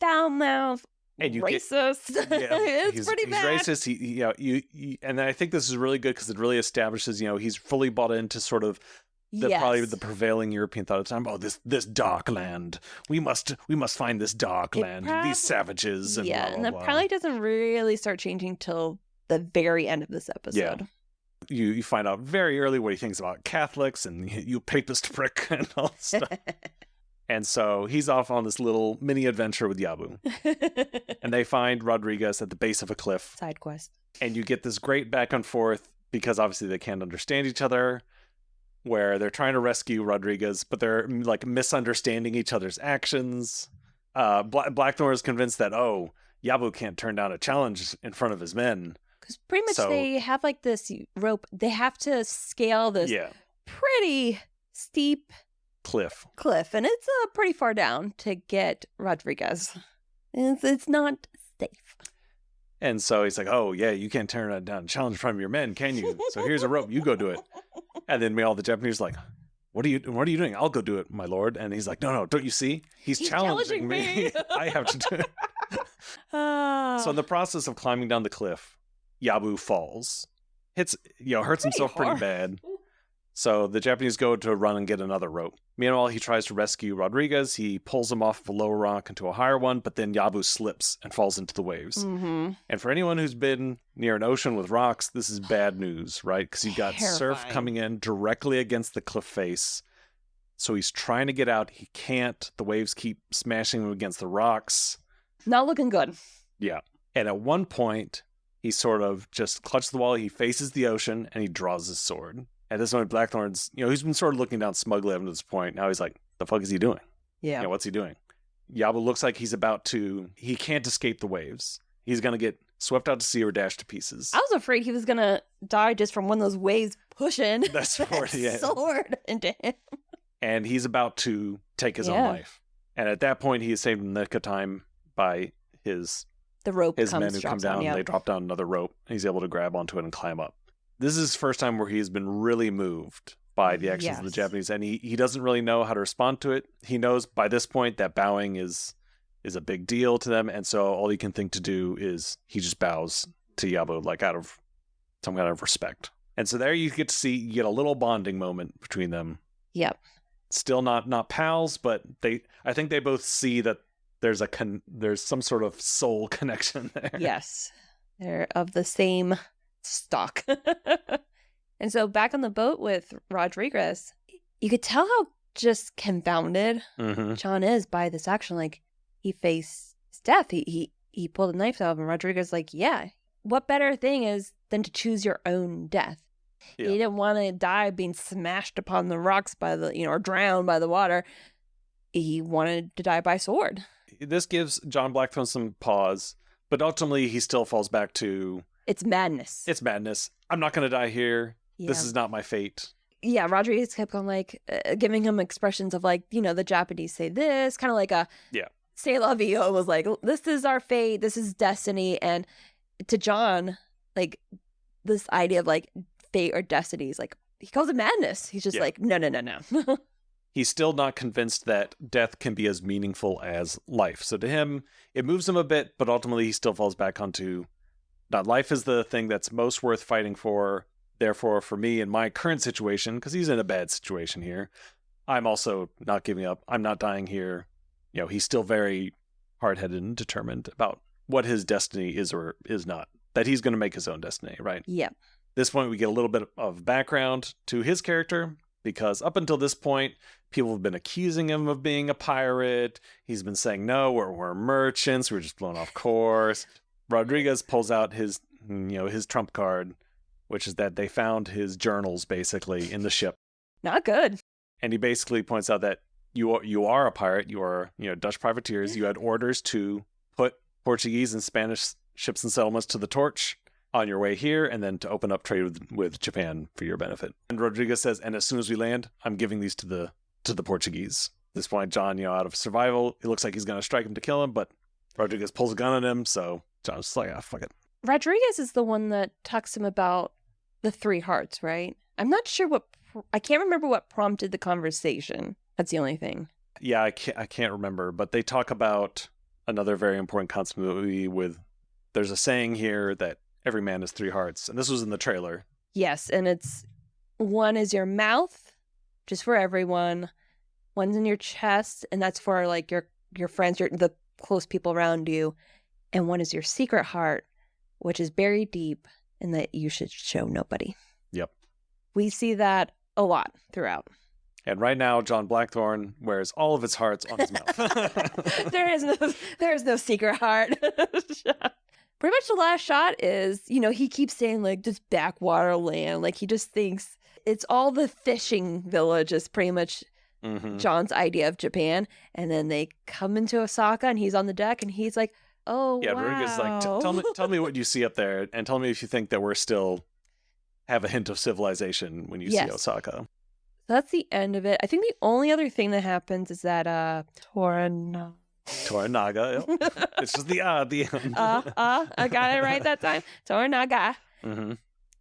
Foul-mouthed, racist. It's pretty bad. He's racist. And I think this is really good because it really establishes, he's fully bought into sort of probably the prevailing European thought at the time. Oh, this dark land. We must find this dark land. These savages. And blah, blah, and that blah. probably doesn't really start changing till the very end of this episode. Yeah. You find out very early what he thinks about Catholics and you papist prick and all that stuff. And so he's off on this little mini adventure with Yabu. And they find Rodriguez at the base of a cliff. Side quest. And you get this great back and forth because obviously they can't understand each other, where they're trying to rescue Rodriguez, but they're like misunderstanding each other's actions. Blackthorne is convinced that, Yabu can't turn down a challenge in front of his men. Because pretty much they have like this rope. They have to scale this pretty steep cliff. And it's pretty far down to get Rodriguez. It's not safe. And so he's like, you can't turn down a challenge in front of your men, can you? So here's a rope. You go do it. And then all the Japanese are like, what are you doing? I'll go do it, my lord. And he's like, no, don't you see? He's challenging me. I have to do it. So in the process of climbing down the cliff, Yabu falls. Hurts himself pretty bad. So the Japanese go to run and get another rope. Meanwhile, he tries to rescue Rodriguez. He pulls him off of a lower rock into a higher one, but then Yabu slips and falls into the waves. Mm-hmm. And for anyone who's been near an ocean with rocks, this is bad news, right? Because you've got surf coming in directly against the cliff face. So he's trying to get out. He can't. The waves keep smashing him against the rocks. Not looking good. Yeah. And at one point, he sort of just clutches the wall. He faces the ocean and he draws his sword. At this point, Blackthorne's, he's been sort of looking down smugly up to this point. Now he's like, the fuck is he doing? Yeah. What's he doing? Yabu looks like he can't escape the waves. He's going to get swept out to sea or dashed to pieces. I was afraid he was going to die just from one of those waves pushing that sword into him. And he's about to take his own life. And at that point, he is saved in the nick of time by his men who come down. They drop down another rope. And he's able to grab onto it and climb up. This is his first time where he's been really moved by the actions of the Japanese, and he doesn't really know how to respond to it. He knows by this point that bowing is a big deal to them, and so all he can think to do is he just bows to Yabu, like out of some kind of respect. And so there you get a little bonding moment between them. Yep. Still not pals, but I think they both see that there's some sort of soul connection there. Yes. They're of the same stock. And so back on the boat with Rodriguez, you could tell how just confounded John is by this action. Like, he faced death. He pulled a knife out, and Rodriguez like, yeah, what better thing is than to choose your own death? Yeah. He didn't want to die being smashed upon the rocks by or drowned by the water. He wanted to die by sword. This gives John Blackthorne some pause, but ultimately he still falls back to... It's madness. It's madness. I'm not going to die here. Yeah. This is not my fate. Yeah, Rodriguez kept going, like, giving him expressions of, like, the Japanese say this, kind of like a... Yeah. C'est la vie, was like, this is our fate, this is destiny. And to John, like, this idea of, like, fate or destiny is like, he calls it madness. He's just like, no. He's still not convinced that death can be as meaningful as life. So to him, it moves him a bit, but ultimately he still falls back onto, not life is the thing that's most worth fighting for. Therefore, for me in my current situation, because he's in a bad situation here, I'm also not giving up. I'm not dying here. He's still very hard-headed and determined about what his destiny is or is not. That he's going to make his own destiny, right? Yeah. This point, we get a little bit of background to his character, because up until this point, people have been accusing him of being a pirate. He's been saying, no, we're merchants. We're just blown off course. Rodriguez pulls out his trump card, which is that they found his journals, basically, in the ship. Not good. And he basically points out that you are a pirate. You are, Dutch privateers. You had orders to put Portuguese and Spanish ships and settlements to the torch on your way here, and then to open up trade with Japan for your benefit. And Rodriguez says, and as soon as we land, I'm giving these to the Portuguese. At this point, John, out of survival, it looks like he's going to strike him to kill him, but Rodriguez pulls a gun on him, so John's just like, fuck it. Rodriguez is the one that talks to him about the 3 hearts, right? I'm not sure I can't remember what prompted the conversation. That's the only thing. Yeah, I can't remember, but they talk about another very important concept movie there's a saying here that every man has 3 hearts, and this was in the trailer. Yes, and it's, one is your mouth, just for everyone. One's in your chest, and that's for, like, your friends, the close people around you. And one is your secret heart, which is buried deep, and that you should show nobody. Yep. We see that a lot throughout. And right now, John Blackthorne wears all of his hearts on his mouth. There is no secret heart. Pretty much the last shot is, he keeps saying, like, this backwater land. Like, he just thinks it's all the fishing village is pretty much John's idea of Japan. And then they come into Osaka, and he's on the deck, and he's like, oh, yeah, wow. Rodriguez like, tell me what you see up there, and tell me if you think that we're still have a hint of civilization when you see Osaka. That's the end of it. I think the only other thing that happens is that Toranaga. Yep. It's just the end. I got it right that time. Toranaga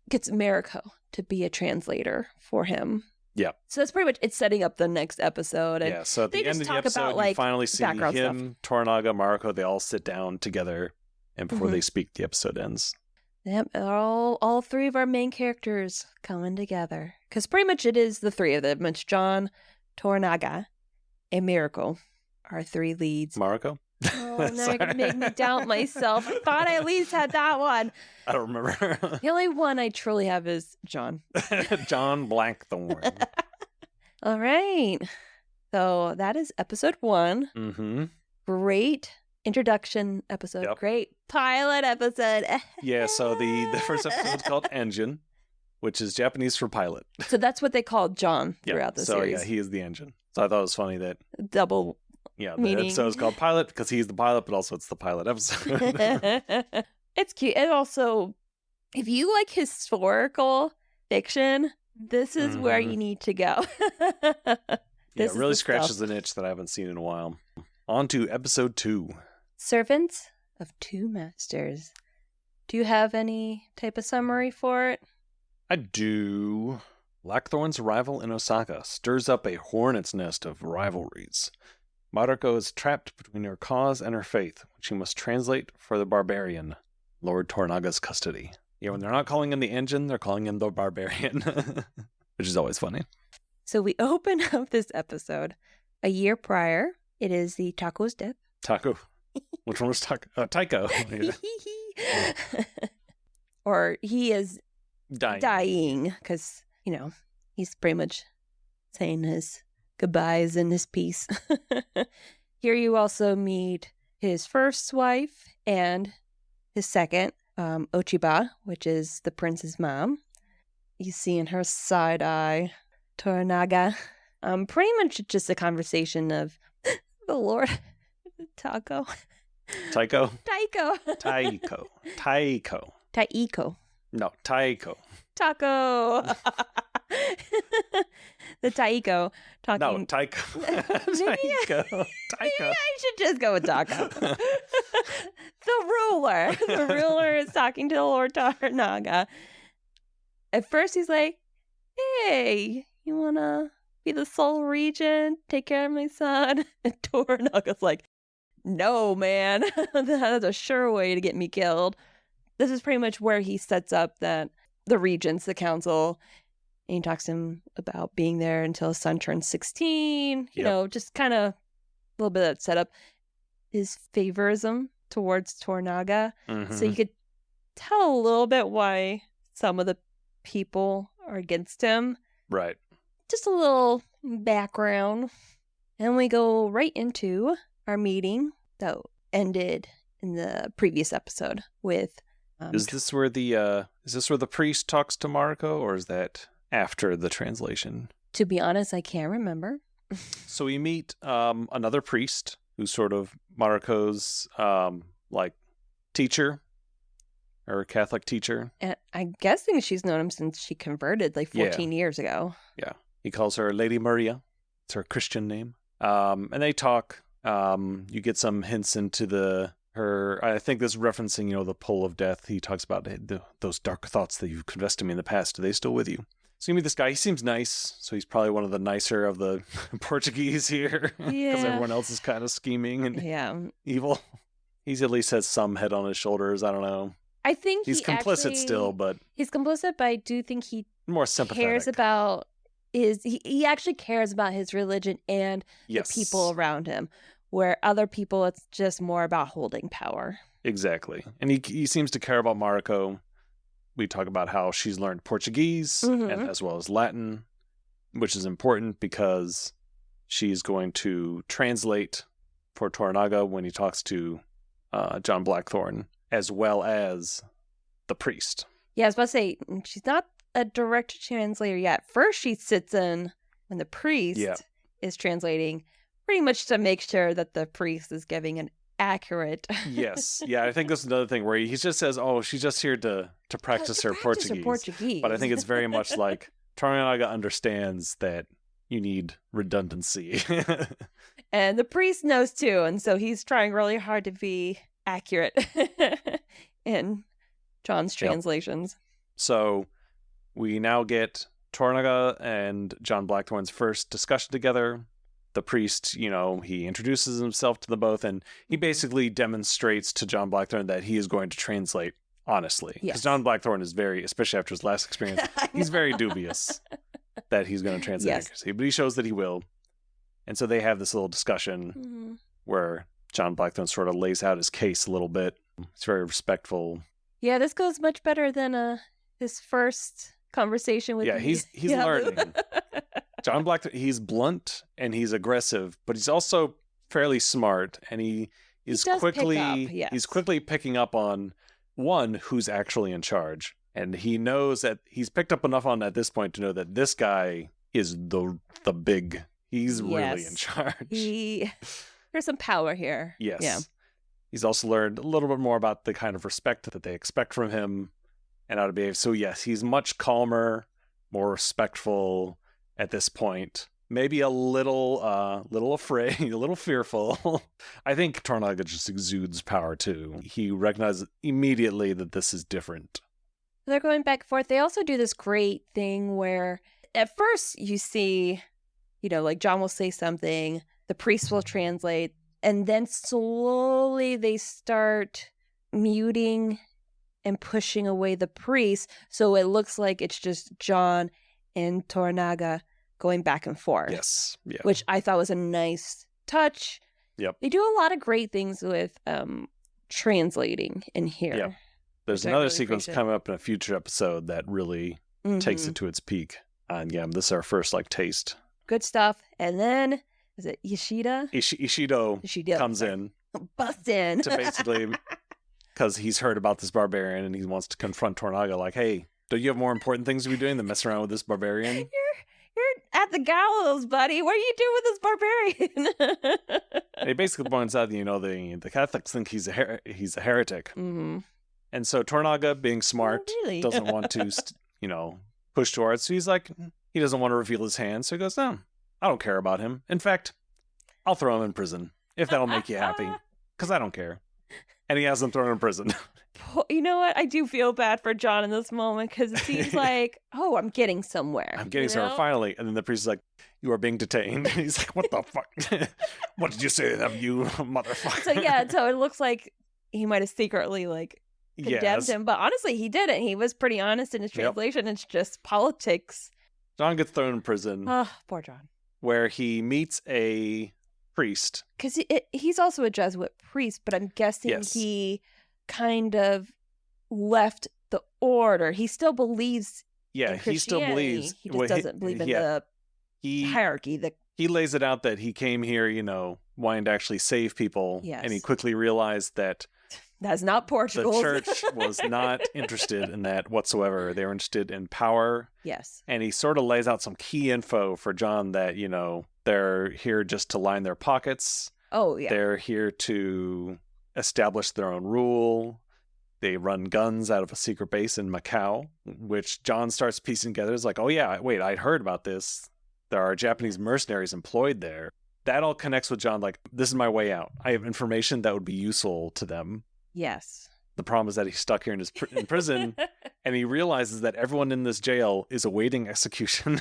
gets Mariko to be a translator for him. Yeah. So that's pretty much, it's setting up the next episode. And yeah, so at the end of the episode, you finally see him, stuff. Toranaga, Mariko, they all sit down together, and before they speak, the episode ends. Yep, all 3 of our main characters coming together. Because pretty much it is the 3 of them. It's John, Toranaga, and Mariko, our 3 leads. Mariko? Oh, now you're going to make me doubt myself. I thought I at least had that one. I don't remember. The only one I truly have is John. John Blackthorne. All right. So that is episode 1. Great introduction episode. Yep. Great pilot episode. Yeah, so the first episode is called Engine, which is Japanese for pilot. So that's what they called John throughout the series. So yeah, he is the engine. So I thought it was funny that... Double the meaning. episode is called Pilot because he's the pilot, but also it's the pilot episode. It's cute. And also, if you like historical fiction, this is where you need to go. It really scratches an itch that I haven't seen in a while. On to episode 2. Servants of Two Masters. Do you have any type of summary for it? I do. Blackthorne's arrival in Osaka stirs up a hornet's nest of rivalries. Mariko is trapped between her cause and her faith, which she must translate for the barbarian, Lord Toranaga's custody. Yeah, when they're not calling him the engine, they're calling him the barbarian, which is always funny. So we open up this episode a year prior. It is the Taco's death. Taco. Which one was Taco? Tycho. Or he is Dying. because, he's pretty much saying his goodbyes and his piece. Here you also meet his first wife and his second, Ochiba, which is the prince's mom. You see in her side eye, Toranaga. Pretty much just a conversation of the Lord Taco. Tycho? Taiko. Taiko. Taiko. Taiko. No, Taiko. Taco. The Taiko talking. No, Taiko. Taiko. Taiko. I should just go with Taco. The ruler. The ruler is talking to the Lord Toranaga. At first he's like, hey, you want to be the sole regent? Take care of my son? And Toranaga's like, no, man. That's a sure way to get me killed. This is pretty much where he sets up that the regents, the council, and he talks to him about being there until his son turns 16. You know, just kind of a little bit of that setup. His favorism towards Toranaga. Mm-hmm. So you could tell a little bit why some of the people are against him. Right. Just a little background. And we go right into our meeting that ended in the previous episode with is this where the priest talks to Mariko, or is that after the translation? To be honest, I can't remember. So we meet another priest who's sort of Mariko's teacher or Catholic teacher. And I'm guessing she's known him since she converted like 14 years ago. Yeah. He calls her Lady Maria. It's her Christian name. And they talk. You get some hints into I think this is referencing, the pull of death. He talks about those dark thoughts that you've confessed to me in the past. Are they still with you? So you meet this guy. He seems nice. So he's probably one of the nicer of the Portuguese here. Yeah. Because everyone else is kind of scheming and evil. He's at least has some head on his shoulders. I don't know. I think he's complicit still, but... He's complicit, but I do think he more sympathetic. Cares about he actually cares about his religion and the people around him. Where other people, it's just more about holding power. Exactly. And he seems to care about Mariko. We talk about how she's learned Portuguese and as well as Latin, which is important because she's going to translate for Toranaga when he talks to John Blackthorne, as well as the priest. Yeah, I was about to say, she's not a direct translator yet. First, she sits in when the priest is translating, pretty much to make sure that the priest is giving an accurate... Yes. Yeah, I think that's another thing where he just says, oh, she's just here to practice her Portuguese. But I think it's very much like Toranaga understands that you need redundancy. And the priest knows too, and so he's trying really hard to be accurate in John's translations. So we now get Toranaga and John Blackthorne's first discussion together. The priest, he introduces himself to them both, and he basically demonstrates to John Blackthorne that he is going to translate honestly. Because John Blackthorne is especially after his last experience, he's very dubious that he's going to translate accuracy, but he shows that he will. And so they have this little discussion where John Blackthorne sort of lays out his case a little bit. It's very respectful. Yeah, this goes much better than his first conversation with he's learning. John Blackthorne, he's blunt and he's aggressive, but he's also fairly smart, and he's quickly picking up on one who's actually in charge, and he knows that he's picked up enough on at this point to know that this guy is the big. He's really in charge. There's some power here. Yes. Yeah. He's also learned a little bit more about the kind of respect that they expect from him and how to behave. So yes, he's much calmer, more respectful at this point. Maybe a little afraid, a little fearful. I think Toranaga just exudes power too. He recognizes immediately that this is different. They're going back and forth. They also do this great thing where at first you see, like John will say something, the priest will translate, and then slowly they start muting and pushing away the priest, so it looks like it's just Jon and Toranaga going back and forth. Yes. Yeah. Which I thought was a nice touch. Yep. They do a lot of great things with translating in here. Yep. There's another sequence coming up in a future episode that really takes it to its peak. And yeah, this is our first like taste. Good stuff. And then, is it Ishida? Ishido comes in. Bustin'. To basically, because he's heard about this barbarian and he wants to confront Toranaga like, hey, don't you have more important things to be doing than messing around with this barbarian? You're at the gallows, buddy. What are you doing with this barbarian? He basically points out, the Catholics think he's a heretic. Mm-hmm. And so Toranaga, being smart, doesn't want to, push towards. So he's like, he doesn't want to reveal his hand. So he goes, no, I don't care about him. In fact, I'll throw him in prison if that'll make you happy. Because I don't care. And he has him thrown in prison. You know what? I do feel bad for Jon in this moment because it seems like, oh, I'm getting somewhere. I'm getting somewhere finally. And then the priest is like, you are being detained. And he's like, what the fuck? What did you say to them, you motherfucker? So it looks like he might have secretly condemned him. But honestly, he didn't. He was pretty honest in his translation. Yep. It's just politics. Jon gets thrown in prison. Oh, poor Jon. Where he meets a priest. Because he's also a Jesuit priest, but I'm guessing he kind of left the order. He still believes in Christianity. He still believes. He just doesn't believe in the hierarchy. He lays it out that he came here, wanting to actually save people. Yes. And he quickly realized that that's not Portugal. The church was not interested in that whatsoever. They were interested in power. Yes. And he sort of lays out some key info for Jon that, they're here just to line their pockets. Oh, yeah. They're here to establish their own rule. They run guns out of a secret base in Macau, which Jon starts piecing together. It's like, oh yeah, wait, I'd heard about this. There are Japanese mercenaries employed there. That all connects with Jon, like, this is my way out. I have information that would be useful to them. Yes. The problem is that he's stuck here in prison, and he realizes that everyone in this jail is awaiting execution.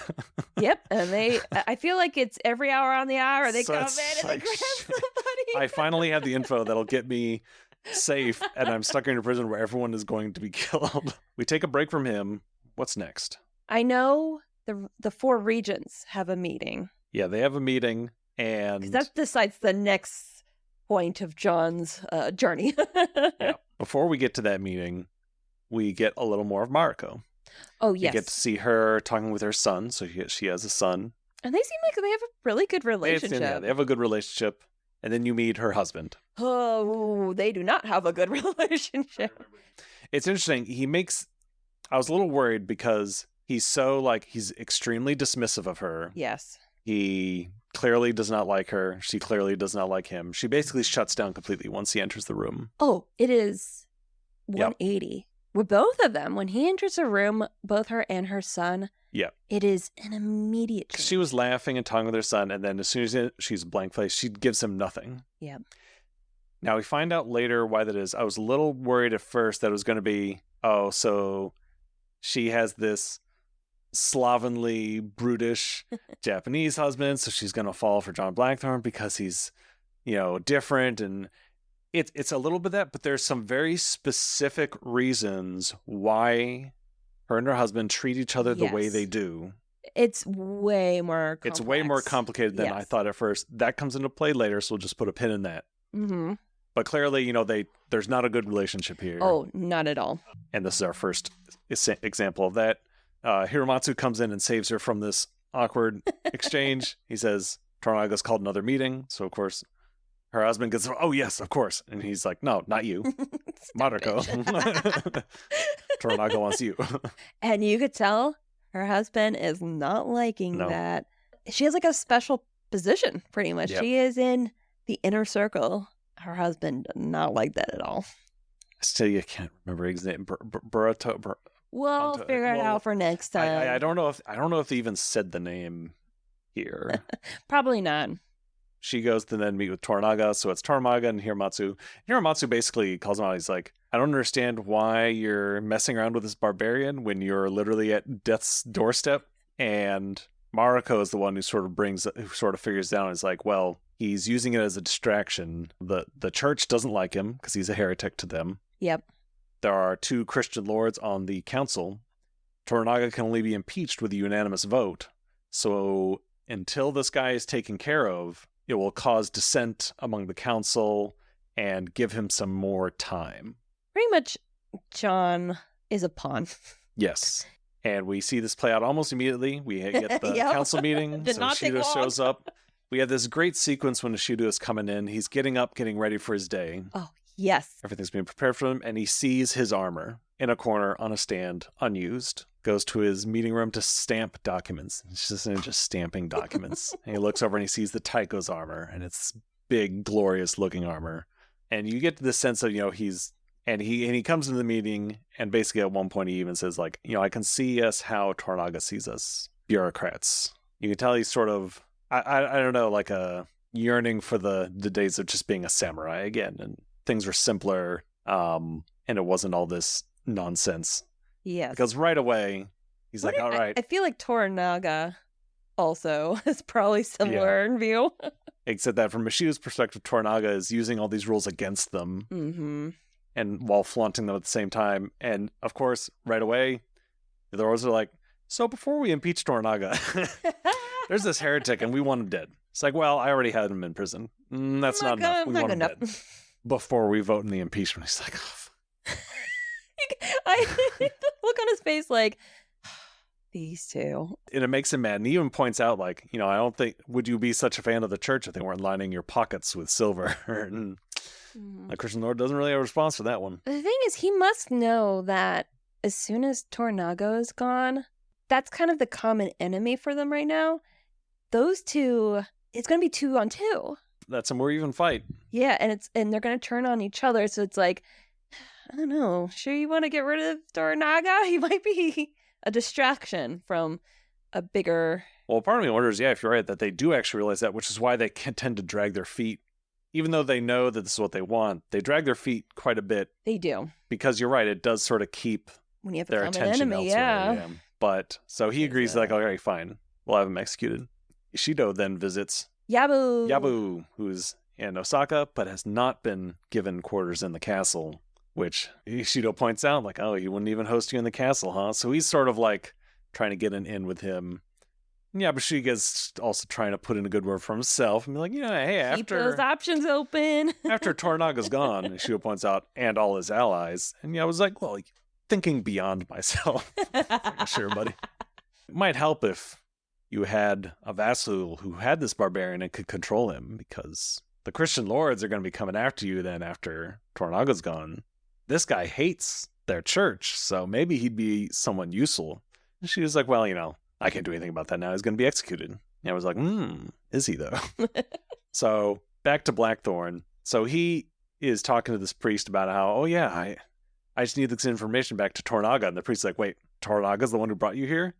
Yep, and I feel like it's every hour on the hour they come in and they grab somebody. I finally have the info that'll get me safe, and I'm stuck in a prison where everyone is going to be killed. We take a break from him. What's next? I know the four regents have a meeting. Yeah, they have a meeting, and that decides the next point of Jon's journey. Yeah. Before we get to that meeting, we get a little more of Mariko. Oh, yes. We get to see her talking with her son. So she has a son. And they seem like they have a really good relationship. They have a good relationship. And then you meet her husband. Oh, they do not have a good relationship. It's interesting. I was a little worried because he's he's extremely dismissive of her. Yes. He clearly does not like her. She clearly does not like him. She basically shuts down completely once he enters the room. Oh, it is 180. Yep. With both of them, when he enters a room, both her and her son, it is an immediate change. She was laughing and talking with her son, and then as soon as she's blank faced, she gives him nothing. Yeah. Now, we find out later why that is. I was a little worried at first that it was going to be, so she has this slovenly, brutish Japanese husband, so she's going to fall for Jon Blackthorne because he's, different, and it's a little bit that, but there's some very specific reasons why her and her husband treat each other the way they do. It's way more complex. It's way more complicated than I thought at first. That comes into play later, so we'll just put a pin in that. Mm-hmm. But clearly, there's not a good relationship here. Oh, not at all. And this is our first example of that. Hiromatsu comes in and saves her from this awkward exchange. He says, Toranaga's called another meeting. So, of course, her husband gets, oh, yes, of course. And he's like, no, not you. Mariko. Toranaga wants you. And you could tell her husband is not liking that. She has like a special position, pretty much. Yep. She is in the inner circle. Her husband does not like that at all. Still, you can't remember his name. We'll figure it out for next time. I don't know if they even said the name here. Probably not. She goes to then meet with Toranaga, so it's Toranaga and Hiromatsu. Hiromatsu basically calls him out. He's like, I don't understand why you're messing around with this barbarian when you're literally at death's doorstep. And Mariko is the one who sort of figures down. Is like, well, he's using it as a distraction. The church doesn't like him because he's a heretic to them. Yep. there are 2 Christian lords on the council. Toranaga can only be impeached with a unanimous vote. So until this guy is taken care of, it will cause dissent among the council and give him some more time. Pretty much, John is a pawn. Yes. And we see this play out almost immediately. We get the council meeting. Did so not take Ishido long. shows up. We have this great sequence when Ishido is coming in. He's getting up, getting ready for his day. Oh, yes. Everything's being prepared for him, and he sees his armor in a corner on a stand, unused. Goes to his meeting room to stamp documents. He's just stamping documents. And he looks over and he sees the Taiko's armor, and it's big, glorious looking armor. And you get this sense of, he comes into the meeting, and basically at one point he even says, like, I can see us how Toranaga sees us, bureaucrats. You can tell he's sort of, I don't know, like a yearning for the days of just being a samurai again, and things were simpler, and it wasn't all this nonsense. Yes. Because right away, he's like, all right. I feel like Toranaga also is probably similar in view. Except that from Ishido's perspective, Toranaga is using all these rules against them. Mm-hmm. And while flaunting them at the same time. And of course, right away, the lords are like, so before we impeach Toranaga, there's this heretic and we want him dead. It's like, well, I already had him in prison. That's not enough. We want him dead. Before we vote in the impeachment, he's like, oh. The look on his face like, these two. And it makes him mad. And he even points out, like, I don't think, would you be such a fan of the church if they weren't lining your pockets with silver? And the Christian Lord doesn't really have a response for that one. The thing is, he must know that as soon as Toranaga is gone, that's kind of the common enemy for them right now. Those two, it's going to be 2 on 2. That's a more even fight. Yeah, and they're going to turn on each other. So it's like, I don't know. Sure, you want to get rid of Toranaga? He might be a distraction from a bigger. Well, part of me wonders, if you're right, that they do actually realize that, which is why they can tend to drag their feet. Even though they know that this is what they want, they drag their feet quite a bit. They do. Because you're right, it does sort of keep when you have their a common attention enemy, elsewhere. yeah. But so he agrees, like, all right, fine, we'll have him executed. Ishido then visits Yabu, who's in Osaka, but has not been given quarters in the castle, which Ishido points out, like, oh, he wouldn't even host you in the castle, huh? So he's sort of like trying to get an in with him. Yabushige's also trying to put in a good word for himself and be like, hey, after keep those options open. After Toranaga's gone, Ishido points out, and all his allies. And I was like, well, thinking beyond myself. Like, sure, buddy. It might help if you had a vassal who had this barbarian and could control him, because the Christian lords are going to be coming after you then after Toranaga's gone. This guy hates their church, so maybe he'd be someone useful. And she was like, well, I can't do anything about that now. He's going to be executed. And I was like, is he though? So back to Blackthorn. So he is talking to this priest about how, I just need this information back to Toranaga. And the priest's like, wait, Toranaga's the one who brought you here?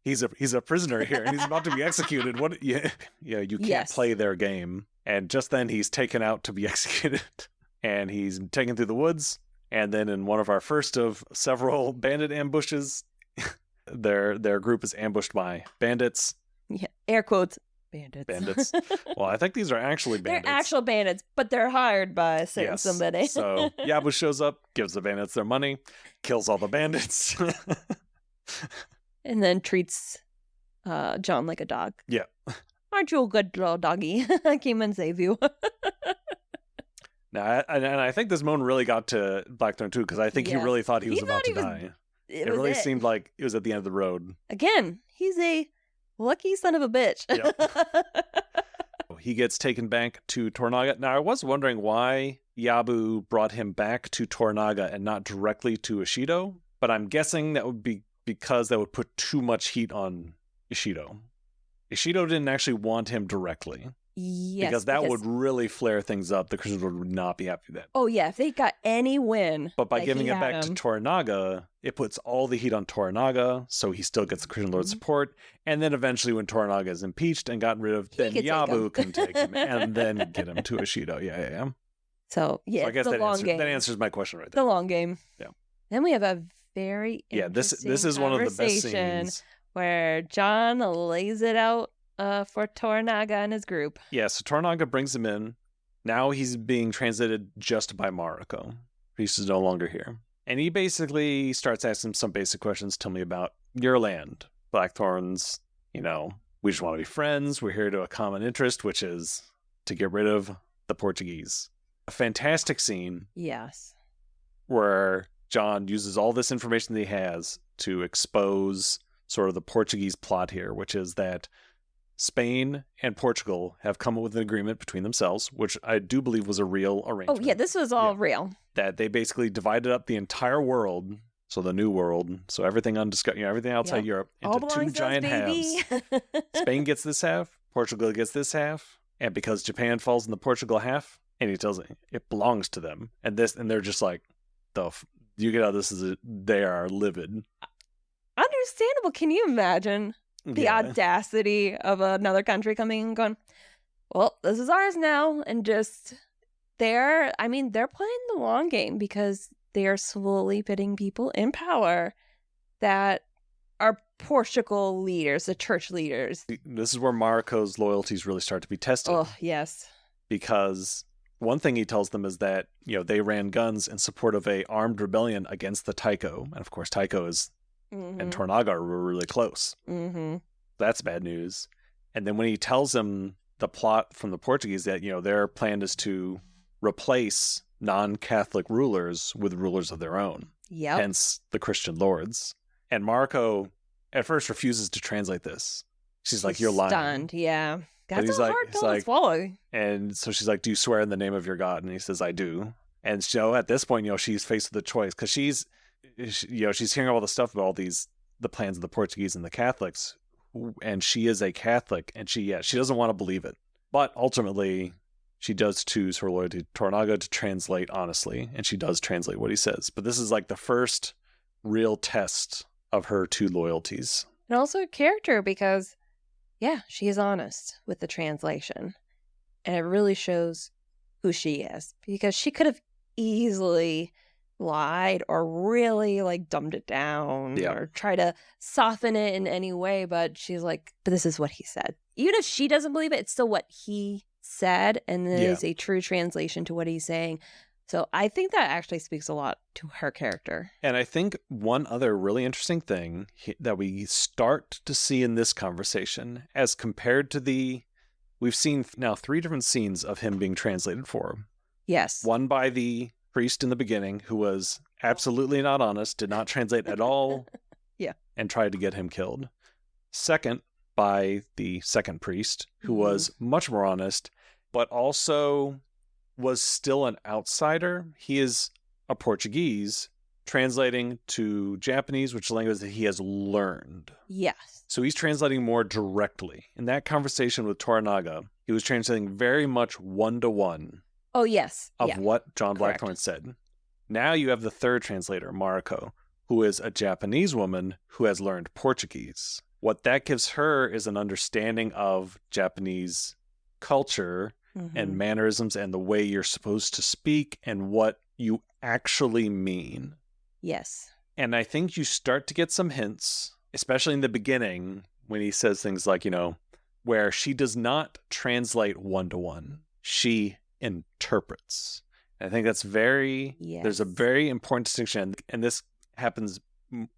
He's a prisoner here and he's about to be executed. What? You can't play their game. And just then he's taken out to be executed. And he's taken through the woods. And then in one of our first of several bandit ambushes, their group is ambushed by bandits. Yeah, air quotes, bandits. Bandits. Well, I think these are actually bandits. They're actual bandits, but they're hired by somebody. So Yabu shows up, gives the bandits their money, kills all the bandits. And then treats John like a dog. Yeah. Aren't you a good little doggy? I came and save you. Now, and I think this moment really got to Blackthorn too, because I think he really thought he was about to die. It really seemed like it was at the end of the road. Again, he's a lucky son of a bitch. Yep. He gets taken back to Toranaga. Now, I was wondering why Yabu brought him back to Toranaga and not directly to Ishido, but I'm guessing that would be because that would put too much heat on Ishido. Ishido didn't actually want him directly. Yes, because that would really flare things up. The Christians would not be happy with that. Oh, yeah. If they got any win. But by giving it back to Toranaga, it puts all the heat on Toranaga, so he still gets the Christian Lord support. And then eventually when Toranaga is impeached and gotten rid of, then Yabu can take him and then get him to Ishido. Yeah. So, yeah, so I guess that answers my question right there. The long game. Yeah. Then we have a very interesting this is one of the best scenes. Where John lays it out for Toranaga and his group. Yeah, so Toranaga brings him in. Now he's being translated just by Mariko. Priest is no longer here. And he basically starts asking some basic questions. Tell me about your land. Blackthorns, we just want to be friends. We're here to a common interest, which is to get rid of the Portuguese. A fantastic scene. Yes. Where John uses all this information that he has to expose sort of the Portuguese plot here, which is that Spain and Portugal have come up with an agreement between themselves, which I do believe was a real arrangement. Oh, yeah, this was all real. That they basically divided up the entire world, so the new world, so everything everything outside Europe, into two giant halves. Spain gets this half, Portugal gets this half, and because Japan falls in the Portugal half, and he tells it belongs to them, and they're just like, you get how this is, they are livid. Understandable. Can you imagine the audacity of another country coming and going, well, this is ours now, and just they're playing the long game because they are slowly putting people in power that are Portugal leaders, the church leaders. This is where Marco's loyalties really start to be tested. Oh, yes. Because one thing he tells them is that, they ran guns in support of a armed rebellion against the Taiko. And of course, Taiko and Tornaga were really close. Mm-hmm. That's bad news. And then when he tells them the plot from the Portuguese that, their plan is to replace non-Catholic rulers with rulers of their own. Yep. Hence the Christian lords. And Marco at first refuses to translate this. She's like, you're lying. Stunned, yeah. That's a hard pill to swallow. And so she's like, do you swear in the name of your God? And he says, I do. And so at this point, she's faced with a choice because she's hearing all the stuff about all the plans of the Portuguese and the Catholics. And she is a Catholic, and she doesn't want to believe it. But ultimately, she does choose her loyalty to Tornaga to translate honestly, and she does translate what he says. But this is like the first real test of her two loyalties. And also a character because, she is honest with the translation. And it really shows who she is. Because she could have easily lied or really dumbed it down or try to soften it in any way, but she's like, but this is what he said. Even if she doesn't believe it, it's still what he said, and it is a true translation to what he's saying. So I think that actually speaks a lot to her character. And I think one other really interesting thing that we start to see in this conversation, as compared to we've seen now 3 different scenes of him being translated for him. Yes. One by the priest in the beginning, who was absolutely not honest, did not translate at all, and tried to get him killed. Second, by the second priest, who was much more honest, but also was still an outsider. He is a Portuguese translating to Japanese, which is a language that he has learned. Yes. So he's translating more directly. In that conversation with Toranaga, he was translating very much one-to-one. Oh, yes. Of what John Blackthorne said. Now you have the third translator, Mariko, who is a Japanese woman who has learned Portuguese. What that gives her is an understanding of Japanese culture and mannerisms and the way you're supposed to speak and what you actually mean. Yes. And I think you start to get some hints, especially in the beginning when he says things like, where she does not translate one-to-one. She interprets. I think that's there's a very important distinction, and this happens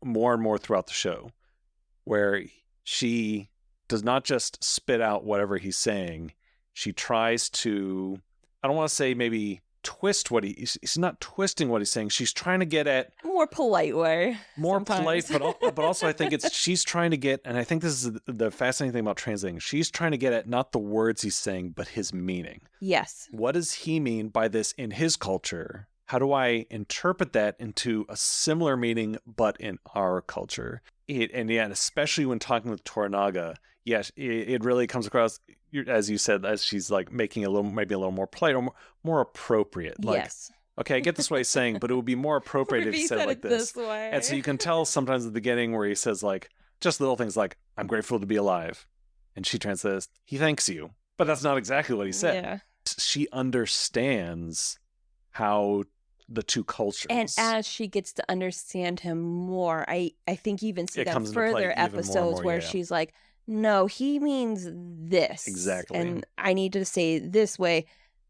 more and more throughout the show, where she does not just spit out whatever he's saying. She tries to, I don't want to say maybe twist he's not twisting what he's saying. She's trying to get at a more polite way. More polite, but also I think she's trying to get, and I think this is the fascinating thing about translating. She's trying to get at not the words he's saying, but his meaning. Yes. What does he mean by this in his culture? How do I interpret that into a similar meaning, but in our culture? And especially when talking with Toranaga, it really comes across, as you said, as she's making maybe a little more polite or more appropriate. Yes. Okay, I get this what he's saying, but it would be more appropriate if he said it like this way. And so you can tell sometimes at the beginning where he says just little things like, I'm grateful to be alive. And she translates, he thanks you. But that's not exactly what he said. Yeah. She understands how the two cultures. And as she gets to understand him more, I think you even see that further episodes where she's like, no, he means this. Exactly. And I need to say this way.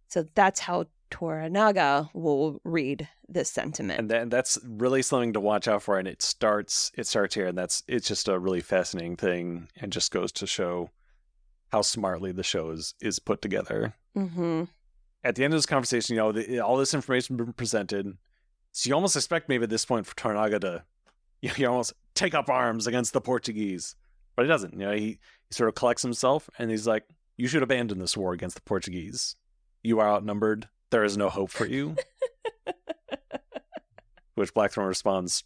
So that's how Toranaga will read this sentiment. And that's really something to watch out for. And it starts here, and it's just a really fascinating thing, and just goes to show how smartly the show is put together. Mm-hmm. At the end of this conversation, all this information has been presented. So you almost expect maybe at this point for Toranaga to, you almost take up arms against the Portuguese. But he doesn't. He sort of collects himself, and he's like, you should abandon this war against the Portuguese. You are outnumbered. There is no hope for you. Which Blackthorn responds,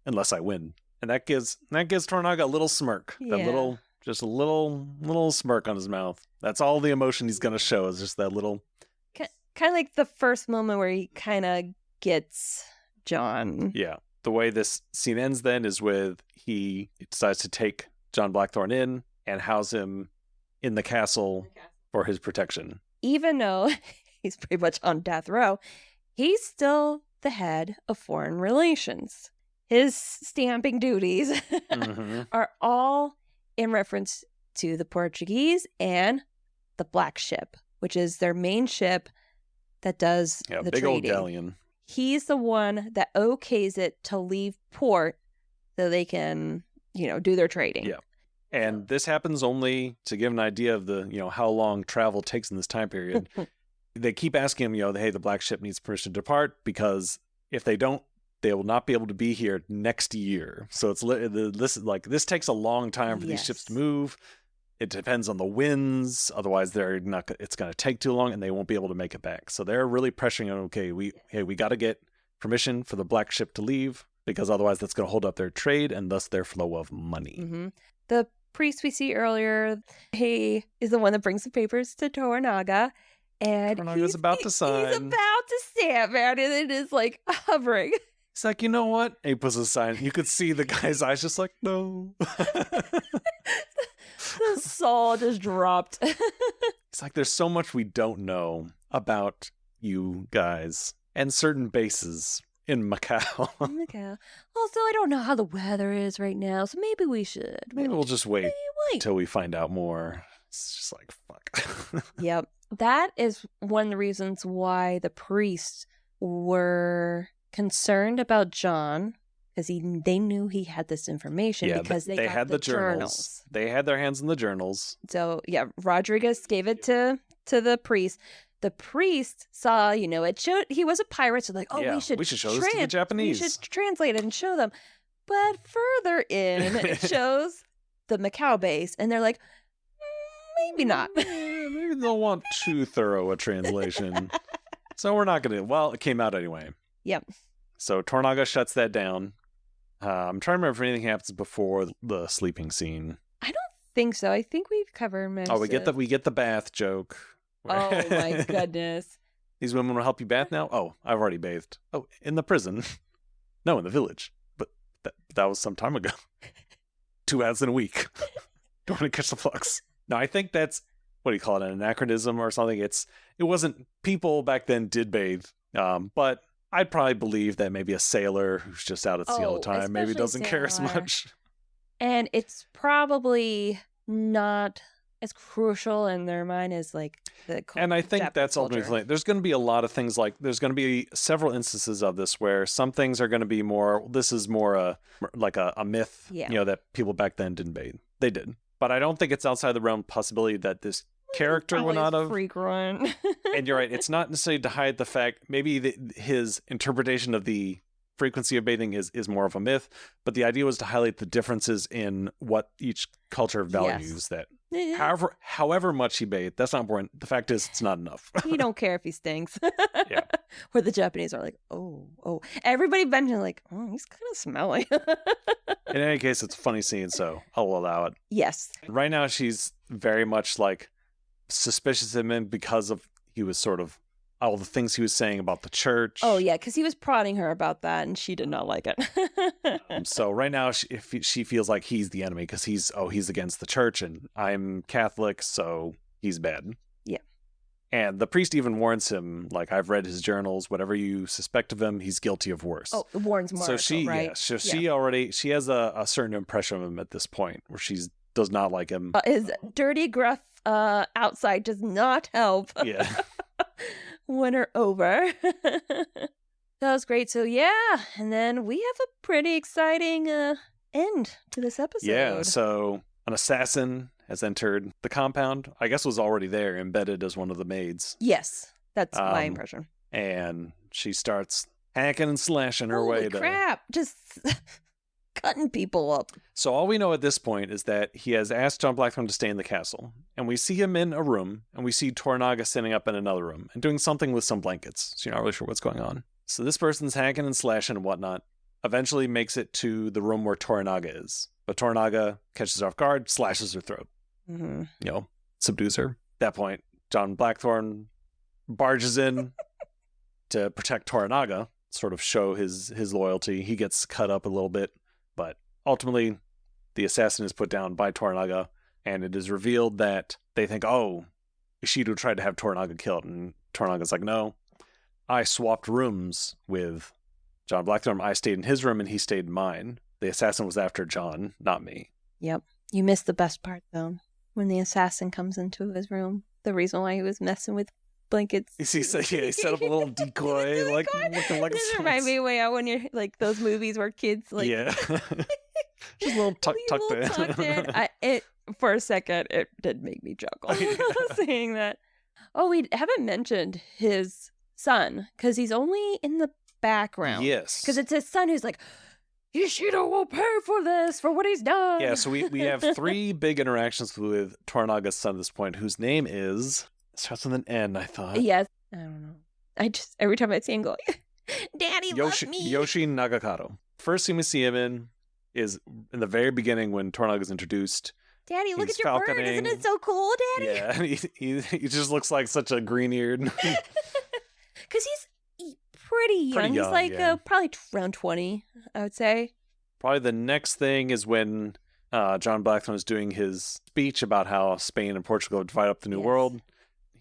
unless I win. And that gives Toranaga a little smirk. Yeah. Just a little smirk on his mouth. That's all the emotion he's going to show, is just that little... Kind of like the first moment where he kind of gets John. Yeah. The way this scene ends then is with he decides to take John Blackthorn in and house him in the castle for his protection. Even though he's pretty much on death row, he's still the head of foreign relations. His stamping duties are all in reference to the Portuguese and the Black Ship, which is their main ship that does the big trading. Old galleon. He's the one that okays it to leave port so they can, do their trading. Yeah. And this happens only to give an idea of the, how long travel takes in this time period. They keep asking him, hey, the Black Ship needs permission to depart, because if they don't, they will not be able to be here next year. So this takes a long time for these ships to move. It depends on the winds. Otherwise, it's going to take too long, and they won't be able to make it back. So they're really pressuring on, okay, we got to get permission for the Black Ship to leave, because otherwise that's going to hold up their trade and thus their flow of money. Mm-hmm. The priest we see earlier, he is the one that brings the papers to Toranaga. And Toranaga's about to sign. He's about to stamp, man, and it is like hovering. He's like, you know what? And he puts a sign. You could see the guy's eyes just like, no. The soul just dropped. It's like, there's so much we don't know about you guys and certain bases in Macau. Also, I don't know how the weather is right now, so maybe we should. Maybe we'll just wait until we find out more. It's just like, fuck. Yep. That is one of the reasons why the priests were concerned about John, because they knew he had this information, because they had the journals. They had their hands in the journals. So, Rodriguez gave it to the priest. The priest saw, it showed he was a pirate, so like, we should show this to the Japanese. We should translate it and show them. But further in, it shows the Macau base, and they're like, maybe not. Maybe they'll want too thorough a translation. So we're not going to. Well, it came out anyway. Yep. So Toranaga shuts that down. I'm trying to remember if anything happens before the sleeping scene. I don't think so. I think we've covered most. Oh, we get the bath joke. Oh my goodness. These women will help you bath now? Oh, I've already bathed. Oh, in the prison? No, in the village. But that was some time ago. 2 hours in a week. Don't want to catch the flux. No, I think that's, what do you call it, an anachronism or something? It wasn't, people back then did bathe, but I'd probably believe that maybe a sailor who's just out at sea all the time maybe doesn't care as much. And it's probably not as crucial in their mind as like the culture. And I think that's ultimately, there's going to be a lot of things like, there's going to be several instances of this where some things are going to be more, this is more like a myth, that people back then didn't bathe. They did. But I don't think it's outside the realm possibility that this character would not have. Frequent. And you're right. It's not necessarily to hide the fact, maybe his interpretation of the frequency of bathing is more of a myth, but the idea was to highlight the differences in what each culture values. That however much he bathed, that's not important. The fact is, it's not enough. He don't care if he stinks. Yeah. Where the Japanese are like, oh. Everybody mentioned like, oh, he's kind of smelly. In any case, it's a funny scene, so I'll allow it. Yes. Right now, she's very much like suspicious of him because of he was sort of all the things he was saying about the church. Oh, yeah, because he was prodding her about that, and she did not like it. So right now, she feels like he's the enemy because he's against the church, and I'm Catholic, so he's bad. Yeah. And the priest even warns him, like, I've read his journals. Whatever you suspect of him, he's guilty of worse. Oh, it warns Marshall, right? She has a certain impression of him at this point where she does not like him. His dirty, gruff outside does not help. Yeah. won her over. That was great. So yeah, and then we have a pretty exciting end to this episode. Yeah, so an assassin has entered the compound. I guess was already there, embedded as one of the maids. Yes, that's my impression. And she starts hacking and slashing her way to... Holy crap, just cutting people up. So all we know at this point is that he has asked John Blackthorne to stay in the castle. And we see him in a room, and we see Toranaga sitting up in another room and doing something with some blankets. So you're not really sure what's going on. So this person's hacking and slashing and whatnot. Eventually makes it to the room where Toranaga is. But Toranaga catches her off guard, slashes her throat. Mm-hmm. You know, subdues her. At that point, John Blackthorne barges in to protect Toranaga, sort of show his loyalty. He gets cut up a little bit, but ultimately the assassin is put down by Toranaga, and it is revealed that they think, oh, Ishido tried to have Toranaga killed, and Toranaga's like, no, I swapped rooms with John Blackthorne. I stayed in his room and he stayed in mine. The assassin was after John, not me. Yep. You missed the best part, though. When the assassin comes into his room. The reason why he was messing with blankets. He set up a little decoy, like looking like this reminds me way out when you're like those movies where kids like just a little tucked in. For a second, it did make me chuckle saying that. Oh, we haven't mentioned his son because he's only in the background. Yes, because it's his son who's like, Ishido will pay for this, for what he's done. Yeah, so we have 3 big interactions with Toranaga's son at this point, whose name is... starts with an N, I thought. Yes. I don't know. I just, every time I see him go, Daddy, love me. Yoshi Nagakato. First thing we see him in is in the very beginning when Toranaga's introduced. Daddy, look at your bird. Isn't it so cool, Daddy? Yeah, he just looks like such a green-eared... Because he's pretty young. He's like probably around 20, I would say. Probably the next thing is when John Blackthorne is doing his speech about how Spain and Portugal divide up the New World.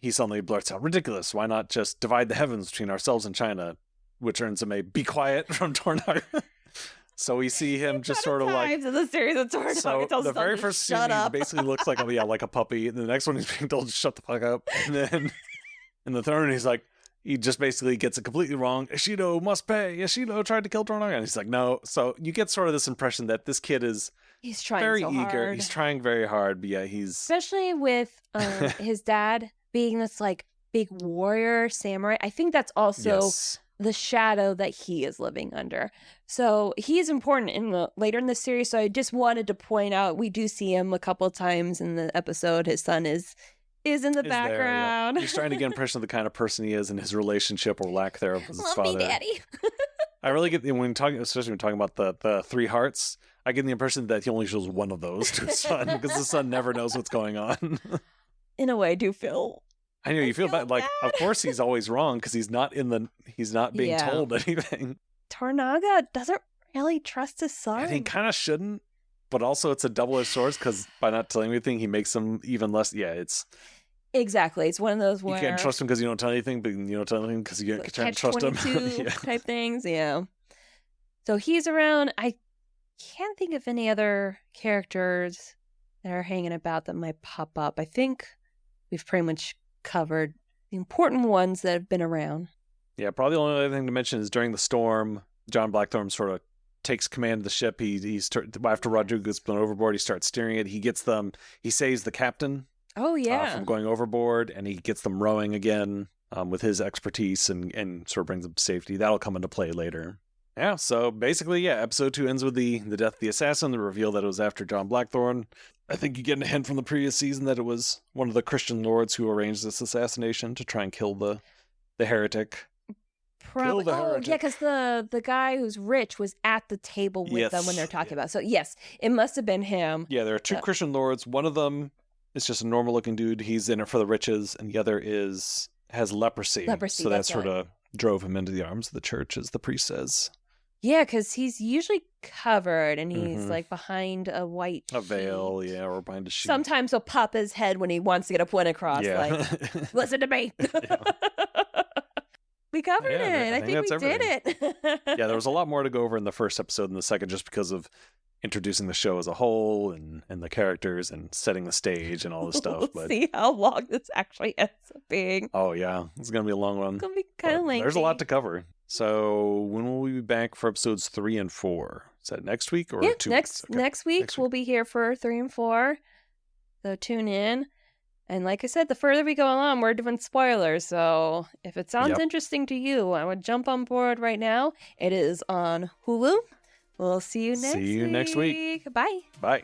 He suddenly blurts out, ridiculous, why not just divide the heavens between ourselves and China? Which earns him a be quiet from Toranaga. So we see him just sort of like... in the series of Toranaga. So the very first scene, he basically looks like a puppy. And the next one, he's being told to shut the fuck up. And then in the third one, he's like, he just basically gets it completely wrong. Ishido must pay. Ishido tried to kill Toranaga. And he's like, no. So you get sort of this impression that this kid is... He's trying very so eager. Hard. He's trying very hard, but yeah, he's... Especially with his dad being this like big warrior samurai. I think that's also the shadow that he is living under. So he is important later in the series. So I just wanted to point out, we do see him a couple of times in the episode. His son is in the background. There, yeah. He's trying to get an impression of the kind of person he is and his relationship or lack thereof with his father. Love me, Daddy. I really get, especially when talking about the 3 hearts, I get the impression that he only shows one of those to his son because the son never knows what's going on. In a way, I do feel... I know you feel bad. Like, of course he's always wrong because he's not being told anything. Toranaga doesn't really trust his son. And he kind of shouldn't, but also it's a double-edged sword because by not telling anything, he makes him even less. Yeah, it's... Exactly. It's one of those where... You can't trust him because you don't tell anything, but you don't tell anything because you can't trust him. Type things, yeah. So he's around. I can't think of any other characters that are hanging about that might pop up. I think we've pretty much covered the important ones that have been around. Yeah, probably the only other thing to mention is during the storm, John Blackthorne sort of takes command of the ship. He's after Rodrigo gets blown overboard, he starts steering it. He saves the captain. Oh, yeah. From going overboard, and he gets them rowing again with his expertise and sort of brings them to safety. That'll come into play later. Yeah, so basically, yeah, episode 2 ends with the death of the assassin, the reveal that it was after John Blackthorne. I think you get a hint from the previous season that it was one of the Christian lords who arranged this assassination to try and kill the heretic. Probably. Yeah, because the guy who's rich was at the table with them when they're talking about it. So, yes, it must have been him. Yeah, there are 2 Christian lords. One of them is just a normal-looking dude. He's in it for the riches, and the other has leprosy. So that sort of drove him into the arms of the church, as the priest says. Yeah, because he's usually covered, and he's like behind a white veil, sheet. Or behind a sheet. Sometimes he'll pop his head when he wants to get a point across, like, listen to me. We covered it. I think we did it. Yeah, there was a lot more to go over in the first episode than the second, just because of introducing the show as a whole and the characters and setting the stage and all this stuff. We'll But see how long this actually ends up being. oh yeah, it's gonna be a long one. It's gonna be kind of lengthy. There's a lot to cover. So when will we be back for episodes 3 and 4? Is that next week or 2 weeks? Okay. Next week we'll be here for 3 and 4. So tune in. And like I said, the further we go along, we're doing spoilers. So if it sounds interesting to you, I would jump on board right now. It is on Hulu. We'll see you next week. See you next week. Bye. Bye.